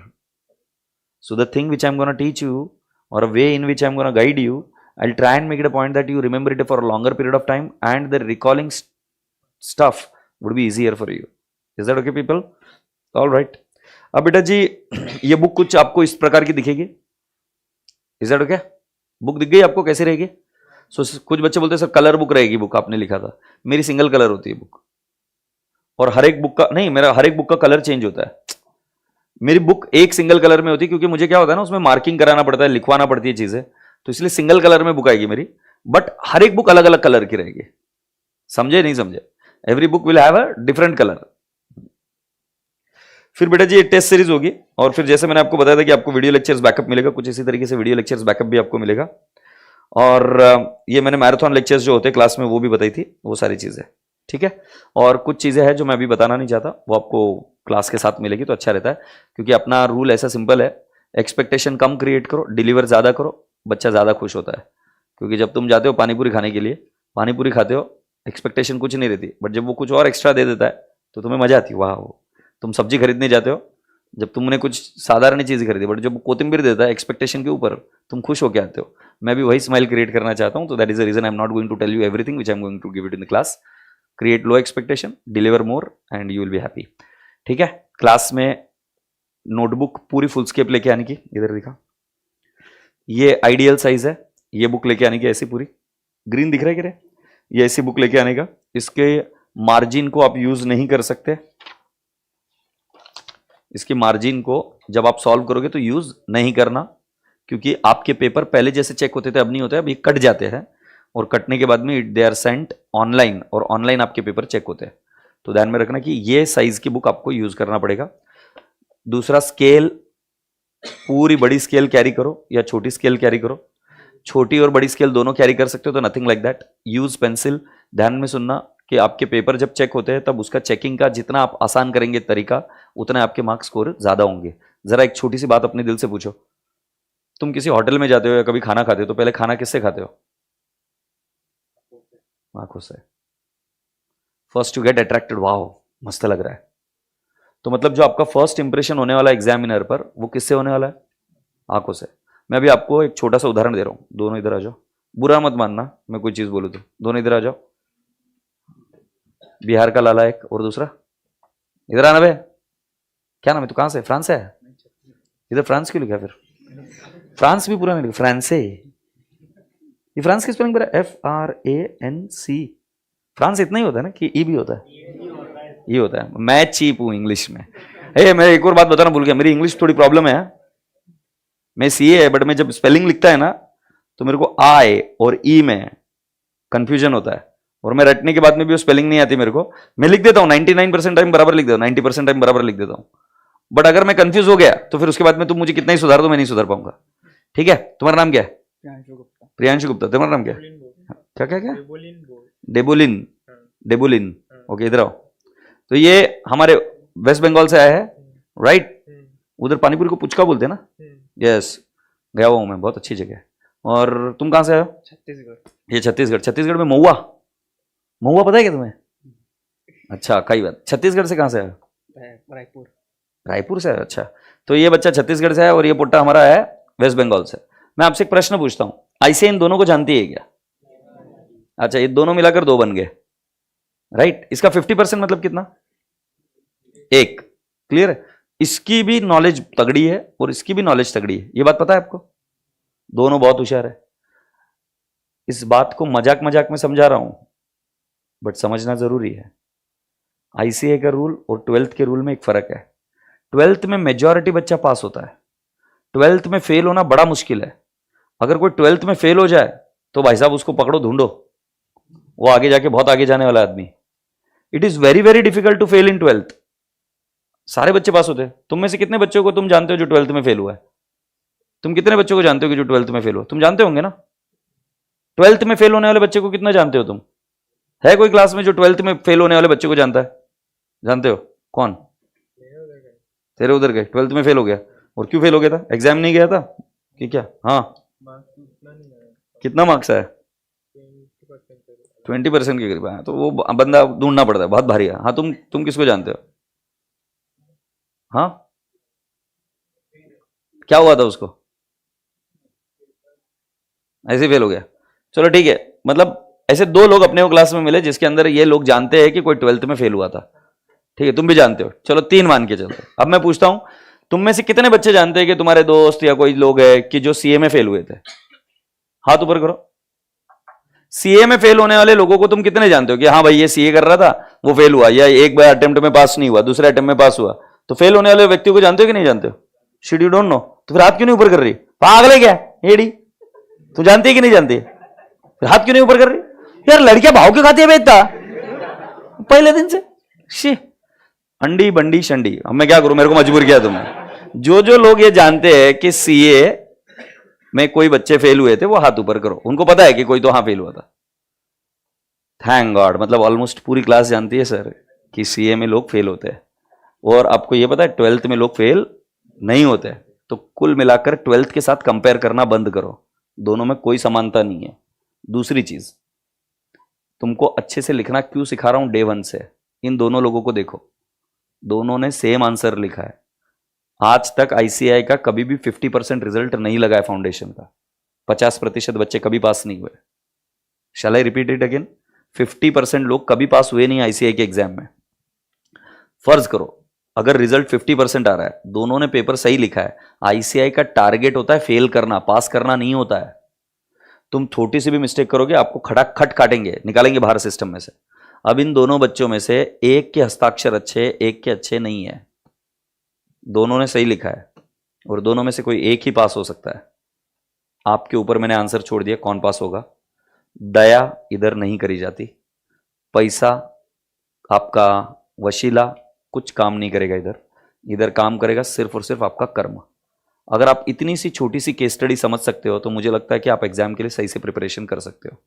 So the thing which I am gonna teach you, or a way in which I'm going to guide you, I'll try and make it a point that you remember it for a longer period of time, and the recalling stuff would be easier for you. Is that okay people? All right. अब बेटा जी ये book कुछ आपको इस प्रकार की दिखेगी। Is that okay? Book दिख गई आपको? कैसी रहेगी? कुछ बच्चे बोलते हैं सर कलर बुक रहेगी बुक, आपने लिखा था। मेरी सिंगल कलर होती है बुक, और हर एक बुक का नहीं, मेरा हर एक बुक का कलर चेंज होता है। मेरी बुक एक सिंगल कलर में होती है, क्योंकि मुझे क्या होता है ना, उसमें मार्किंग कराना पड़ता है, लिखवाना पड़ती है चीजें, तो इसलिए सिंगल कलर में बुक आएगी मेरी। बट हर एक बुक अलग अलग कलर की रहेगी। समझे नहीं समझे? Every book will have a different colour. फिर बेटा जी ये टेस्ट सीरीज होगी, और फिर जैसे मैंने आपको बताया था कि आपको वीडियो लेक्चर्स बैकअप मिलेगा, कुछ इसी तरीके से वीडियो लेक्चर्स बैकअप भी आपको मिलेगा। और ये मैंने मैराथन लेक्चर्स जो होते हैं क्लास में वो भी बताई थी, वो सारी चीजें, ठीक है। और कुछ चीजें हैं जो मैं अभी बताना नहीं चाहता, वो आपको क्लास के साथ मिलेगी तो अच्छा रहता है, क्योंकि अपना रूल ऐसा सिंपल है, एक्सपेक्टेशन कम क्रिएट करो, डिलीवर ज्यादा करो, बच्चा ज्यादा खुश होता है। क्योंकि जब तुम जाते हो पानीपुरी खाने के लिए, पानीपुरी खाते हो, एक्सपेक्टेशन कुछ नहीं रहती, बट जब वो कुछ और एक्स्ट्रा दे देता है तो तुम्हें मजा आती है, वाह। तुम सब्जी खरीदने जाते हो, जब तुमने कुछ साधारण चीज खरीदी, बट जब कोथिंबीर देता है एक्सपेक्टेशन के ऊपर, तुम खुश होके आते हो। मैं भी वही स्माइल क्रिएट करना चाहता हूँ। तो that is the reason I am not going to tell you everything which I am going to give it in the class. Create low expectation, deliver more and you will be happy. ठीक है, class में notebook पूरी full escape लेके आने की, इधर दिखा, ये आइडियल साइज है, ये बुक लेके आने की ऐसी पूरी, ग्रीन दिख रहा है क्या? ये ऐसी बुक लेके आने का। इसके मार्जिन को आप यूज नहीं कर सकते, इसकी मार्जिन को जब आप सॉल्व करोगे तो यूज नहीं करना, क्योंकि आपके पेपर पहले जैसे चेक होते थे अब नहीं होते, अब ये कट जाते हैं और कटने के बाद में दे आर सेंट ऑनलाइन, और ऑनलाइन आपके पेपर चेक होते हैं। तो ध्यान में रखना कि ये साइज की बुक आपको यूज करना पड़ेगा। दूसरा, स्केल, पूरी बड़ी स्केल कैरी करो या छोटी स्केल कैरी करो। छोटी और बड़ी स्केल दोनों कैरी कर सकते हो, तो nothing like that. Use pencil. ध्यान में सुनना कि आपके पेपर जब चेक होते हैं तब उसका चेकिंग का जितना आप आसान करेंगे तरीका, उतना आपके मार्क्स स्कोर ज्यादा होंगे। जरा एक छोटी सी बात अपने दिल से पूछो, तुम किसी होटल में जाते हो या कभी खाना खाते हो तो पहले खाना किससे खाते हो? आंखों से। First to get attracted, wow मस्त लग रहा है। तो मतलब जो आपका फर्स्ट इंप्रेशन होने वाला एग्जामिनर पर, वो किससे होने वाला है? आंखों से। मैं अभी आपको एक छोटा सा उदाहरण दे रहा हूं, दोनों इधर आ जाओ, बुरा मत मानना मैं कोई चीज बोलूं तो, दोनों इधर आ जाओ। बिहार का लाला एक, और दूसरा इधर आना बे, क्या नाम है? तू कहां से? फ्रांस है? इधर फ्रांस क्यों लिखा फिर? फ्रांस भी पूरा नहीं लिखा, फ्रांस है ये। फ्रांस की स्पेलिंग पर FRANC। फ्रांस इतना ही होता है ना कि ई भी होता है? ये होता है। मैं चीप हूं इंग्लिश में। मैं एक और बात बताना भूल गया, मेरी इंग्लिश थोड़ी प्रॉब्लम है। मैं CA है, बट मैं जब स्पेलिंग लिखता है ना तो मेरे को I और E में कंफ्यूजन होता है, और मैं रटने के बाद में भी वो स्पेलिंग नहीं आती मेरे को। मैं लिख देता हूँ 99% टाइम बराबर लिख देता हूँ, 90% टाइम बराबर लिख देता हूँ, बट अगर मैं कंफ्यूज हो गया तो फिर उसके बाद में तुम मुझे कितना ही सुधार दो, मैं नहीं सुधार पाऊंगा। ठीक है, तुम्हारा नाम क्या है? प्रियांशु गुप्ता। तुम्हारा नाम क्या है? क्या क्या क्या? डेबोलिन। डेबोलिन, ओके इधर आओ। तो ये हमारे वेस्ट बंगाल से आया है, राइट? उधर पानीपुरी को पुचका बोलते हैं ना? यस, गया हुआ हूं मैं, बहुत अच्छी जगह। और तुम कहां से आए हो? छत्तीसगढ़। ये छत्तीसगढ़। छत्तीसगढ़ में महुआ, महुआ पता है क्या तुम्हें? अच्छा, कई बात। छत्तीसगढ़ से कहां से आए हो? रायपुर। रायपुर से? अच्छा, तो ये बच्चा छत्तीसगढ़ से है और ये पुट्टा हमारा है वेस्ट बंगाल से। मैं आपसे एक प्रश्न पूछता हूं, ऐसे इन दोनों को जानती है क्या? अच्छा, ये दोनों मिलाकर 2 बन गए, राइट? इसका 50% मतलब कितना? 1। क्लियर है? इसकी भी नॉलेज तगड़ी है और इसकी भी नॉलेज तगड़ी है, ये बात पता है आपको? दोनों बहुत होशियार है। इस बात को मजाक मजाक में समझा रहा हूं, बट समझना जरूरी है। ICA का रूल और 12th के रूल में एक फर्क है। 12th में मेजॉरिटी बच्चा पास होता है, 12th में फेल होना बड़ा मुश्किल है। अगर कोई 12th में फेल हो जाए तो भाई साहब उसको पकड़ो, ढूंढो, वो आगे जाके बहुत आगे जाने वाला आदमी। It is very very difficult to fail in 12th। सारे बच्चे पास होते हैं। तुम में से कितने बच्चों को तुम जानते हो जो 12th में फेल हुआ है? तुम कितने बच्चों को जानते हो कि जो 12th में फेल हुआ? तुम जानते होंगे ना? 12th में फेल होने वाले बच्चे को कितना जानते हो तुम? है कोई क्लास में जो 12th में फेल होने वाले बच्चे को जानता है? जानते हो कौन? तेरे उधर गए, 12th में फेल हो गया। और क्यों फेल हो गया था? एग्जाम नहीं गया था कि क्या? हाँ, कितना मार्क्स आया? 20% के करीब आया। तो वो बंदा ढूंढना पड़ता है, बहुत भारी है। हाँ, तुम किसको जानते हो? हाँ, क्या हुआ था उसको? ऐसे फेल हो गया। चलो ठीक है, मतलब ऐसे 2 लोग अपने को क्लास में मिले जिसके अंदर ये लोग जानते हैं कि कोई 12th में फेल हुआ था। ठीक है, तुम भी जानते हो, चलो 3 मान के चलते। अब मैं पूछता हूं, तुम में से कितने बच्चे जानते हैं कि तुम्हारे दोस्त या कोई लोग है कि जो CA में फेल हुए थे? हाथ ऊपर करो। CA में फेल होने वाले लोगों को तुम कितने जानते हो कि हाँ भाई ये CA कर रहा था, वो फेल हुआ, या एक बार अटेम्प्ट में पास नहीं हुआ, दूसरे अटेम्प्ट में पास हुआ? तो फेल होने वाले व्यक्ति को जानते हो कि नहीं जानते हो? Shit you don't know? तो फिर हाथ क्यों नहीं ऊपर कर रही? पागल है क्या एडी? तू जानती है कि नहीं जानती? फिर हाथ क्यों नहीं ऊपर कर रही? यार लड़कियां भाव क्यों खाती है बेटा पहले दिन से? शी, अंडी बंडी शंडी। अब मैं क्या करूं, मेरे को मजबूर किया तुमने। जो लोग ये जानते हैं कि CA में कोई बच्चे फेल हुए थे वो हाथ ऊपर करो। उनको पता है कि कोई तो हाँ फेल हुआ था। थैंक गॉड, मतलब ऑलमोस्ट पूरी क्लास जानती है सर कि CA में लोग फेल होते हैं। और आपको ये पता है 12th में लोग फेल नहीं होते। तो कुल मिलाकर 12th के साथ कंपेयर करना बंद करो, दोनों में कोई समानता नहीं है। दूसरी चीज, तुमको अच्छे से लिखना क्यों सिखा रहा हूं डे 1 से, इन दोनों लोगों को देखो, दोनों ने सेम आंसर लिखा है। आज तक आईसीआई का कभी भी 50% रिजल्ट नहीं लगा है फाउंडेशन का, 50% बच्चे कभी पास नहीं हुए। शैल आई रिपीट इट अगेन, 50% लोग कभी पास हुए नहीं आईसीआई के एग्जाम में। फर्ज करो अगर रिजल्ट 50% आ रहा है, दोनों ने पेपर सही लिखा है, आईसीआई का टारगेट होता है फेल करना, पास करना नहीं होता है। तुम छोटी सी भी मिस्टेक करोगे आपको खटाखट काटेंगे, निकालेंगे बाहर सिस्टम में से। अब इन दोनों बच्चों में से एक के हस्ताक्षर अच्छे, एक के अच्छे नहीं है, दोनों ने सही लिखा है और दोनों में से कोई एक ही पास हो सकता है। आपके ऊपर मैंने आंसर छोड़ दिया कौन पास होगा। दया इधर नहीं करी जाती, पैसा आपका वशीला कुछ काम नहीं करेगा इधर, इधर काम करेगा सिर्फ और सिर्फ आपका कर्म। अगर आप इतनी सी छोटी सी केस स्टडी समझ सकते हो तो मुझे लगता है कि आप एग्जाम के लिए सही से प्रिपरेशन कर सकते हो।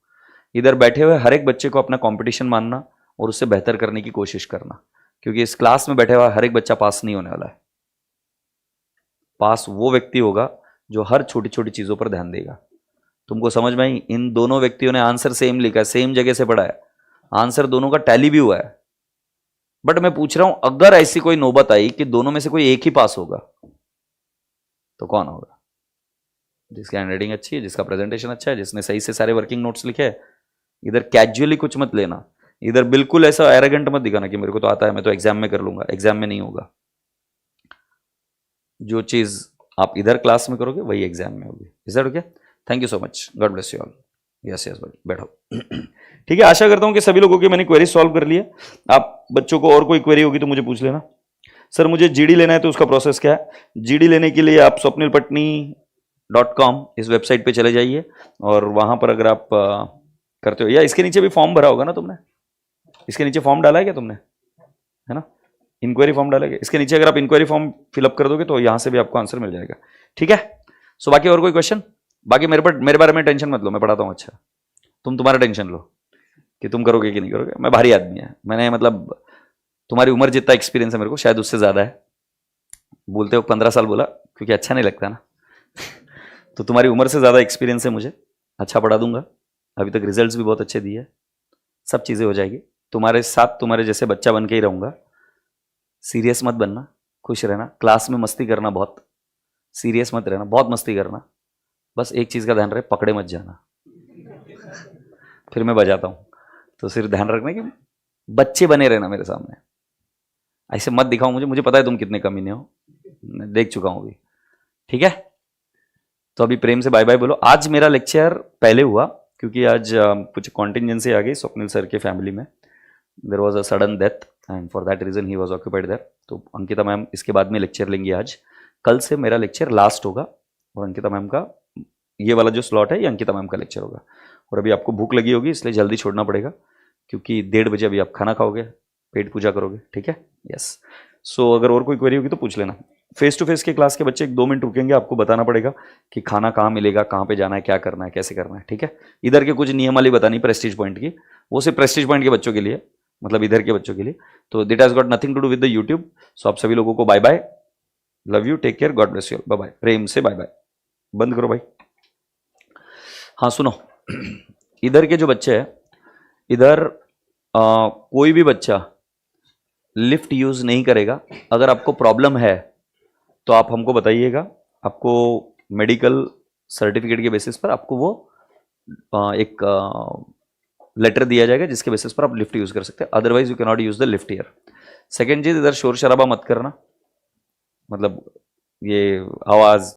इधर बैठे हुए हर एक बच्चे को अपना कंपटीशन मानना और उससे बेहतर करने की कोशिश करना, क्योंकि इस क्लास में बैठे हुआ हर एक बच्चा पास नहीं होने वाला है। पास वो व्यक्ति होगा जो हर छोटी छोटी चीजों पर ध्यान देगा। तुमको समझ में आई? इन दोनों व्यक्तियों ने आंसर सेम लिखा है, सेम जगह से पढ़ा है, आंसर दोनों का टैली भी हुआ है। बट मैं पूछ रहा हूं अगर ऐसी कोई नौबत आई कि दोनों में से कोई एक ही पास होगा तो कौन होगा? जिसकी हैंडराइटिंग अच्छी है, जिसका प्रेजेंटेशन अच्छा है, जिसने सही से सारे वर्किंग नोट्स लिखे हैं। इधर कैजुअली कुछ मत लेना, इधर बिल्कुल ऐसा एरोगेंट मत दिखाना कि मेरे को तो आता है, मैं तो एग्जाम में कर लूंगा। एग्जाम में नहीं होगा। जो चीज आप इधर क्लास में करोगे वही एग्जाम में होगी। Is that okay? Thank you so much, God bless you all. Yes yes बैठो। ठीक है, आशा करता हूं कि सभी लोगों की मैंने क्वेरी सॉल्व कर लिया। आप बच्चों को और कोई क्वेरी होगी तो मुझे पूछ लेना। सर मुझे जीडी लेना है तो उसका प्रोसेस क्या है? जीडी लेने के लिए आप swapnilpatni.com इस वेबसाइट पे चले जाइए और वहां पर अगर आप करते हो, या इसके नीचे भी फॉर्म भरा होगा ना तुमने, इसके नीचे फॉर्म डाला है क्या तुमने? है ना, इंक्वायरी फॉर्म डालेगा इसके नीचे। अगर आप इंक्वायरी फॉर्म फिलअप कर दोगे तो यहां से भी आपको आंसर मिल जाएगा। ठीक है, सो बाकी और कोई क्वेश्चन? बाकी मेरे बारे में टेंशन मत लो, मैं पढ़ाता हूँ अच्छा। तुम तुम्हारा टेंशन लो कि तुम करोगे कि नहीं करोगे। मैं भारी आदमी है, मैंने मतलब तुम्हारी उम्र जितना एक्सपीरियंस है मेरे को, शायद उससे ज्यादा है। बोलते हो 15 साल बोला क्योंकि अच्छा नहीं लगता ना तो तुम्हारी उम्र से ज्यादा एक्सपीरियंस है मुझे, अच्छा पढ़ा दूंगा। अभी तक रिजल्ट्स भी बहुत अच्छे दिए, सब चीजें हो जाएगी। तुम्हारे साथ तुम्हारे जैसे बच्चा बन के ही रहूंगा। सीरियस मत बनना, खुश रहना, क्लास में मस्ती करना, बहुत सीरियस मत रहना, बहुत मस्ती करना। बस एक चीज का ध्यान रहे, पकड़े मत जाना फिर मैं बजाता हूं तो सिर्फ ध्यान रखना कि बच्चे बने रहना मेरे सामने। ऐसे मत दिखाओ मुझे पता है तुम कितने कमीने हो, मैं देख चुका हूं अभी। ठीक है, तो अभी प्रेम से बाय बाय बोलो। आज मेरा लेक्चर पहले हुआ क्योंकि आज कुछ कॉन्टिंजेंसी आ गई स्वप्निल सर के फैमिली में। There was a sudden death and for that reason he was occupied there. तो अंकिता मैम इसके बाद में लेक्चर लेंगी आज। कल से मेरा लेक्चर लास्ट होगा और अंकिता मैम का ये वाला जो स्लॉट है ये अंकिता मैम का लेक्चर होगा। और अभी आपको भूख लगी होगी इसलिए जल्दी छोड़ना पड़ेगा क्योंकि 1:30 बजे अभी आप खाना खाओगे, पेट पूजा करोगे। ठीक है, यस। सो अगर और कोई क्वेरी होगी तो पूछ लेना। फेस टू फेस के क्लास के बच्चे 2 मिनट रुकेंगे, आपको बताना पड़ेगा कि खाना कहाँ मिलेगा, कहाँ पे जाना है, क्या करना है, कैसे करना है। ठीक है, इधर के कुछ नियमावली बतानी प्रेस्टीज पॉइंट की, वो सिर्फ प्रेस्टीज पॉइंट के बच्चों के लिए, मतलब इधर के बच्चों के लिए। तो that has got nothing to do with the YouTube. So आप सभी लोगों को bye bye, love you, take care, God bless you, bye bye. प्रेम से बाय बाय, बंद करो भाई। हाँ सुनो, इधर के जो बच्चे हैं, इधर कोई भी बच्चा लिफ्ट यूज नहीं करेगा। अगर आपको प्रॉब्लम है तो आप हमको बताइएगा, आपको मेडिकल सर्टिफिकेट के बेसिस पर आपको वो एक लेटर दिया जाएगा जिसके बेसिस पर आप लिफ्ट यूज कर सकते हैं। Otherwise you can not use the lift here. Second चीज, इधर शोर शराबा मत करना, मतलब ये आवाज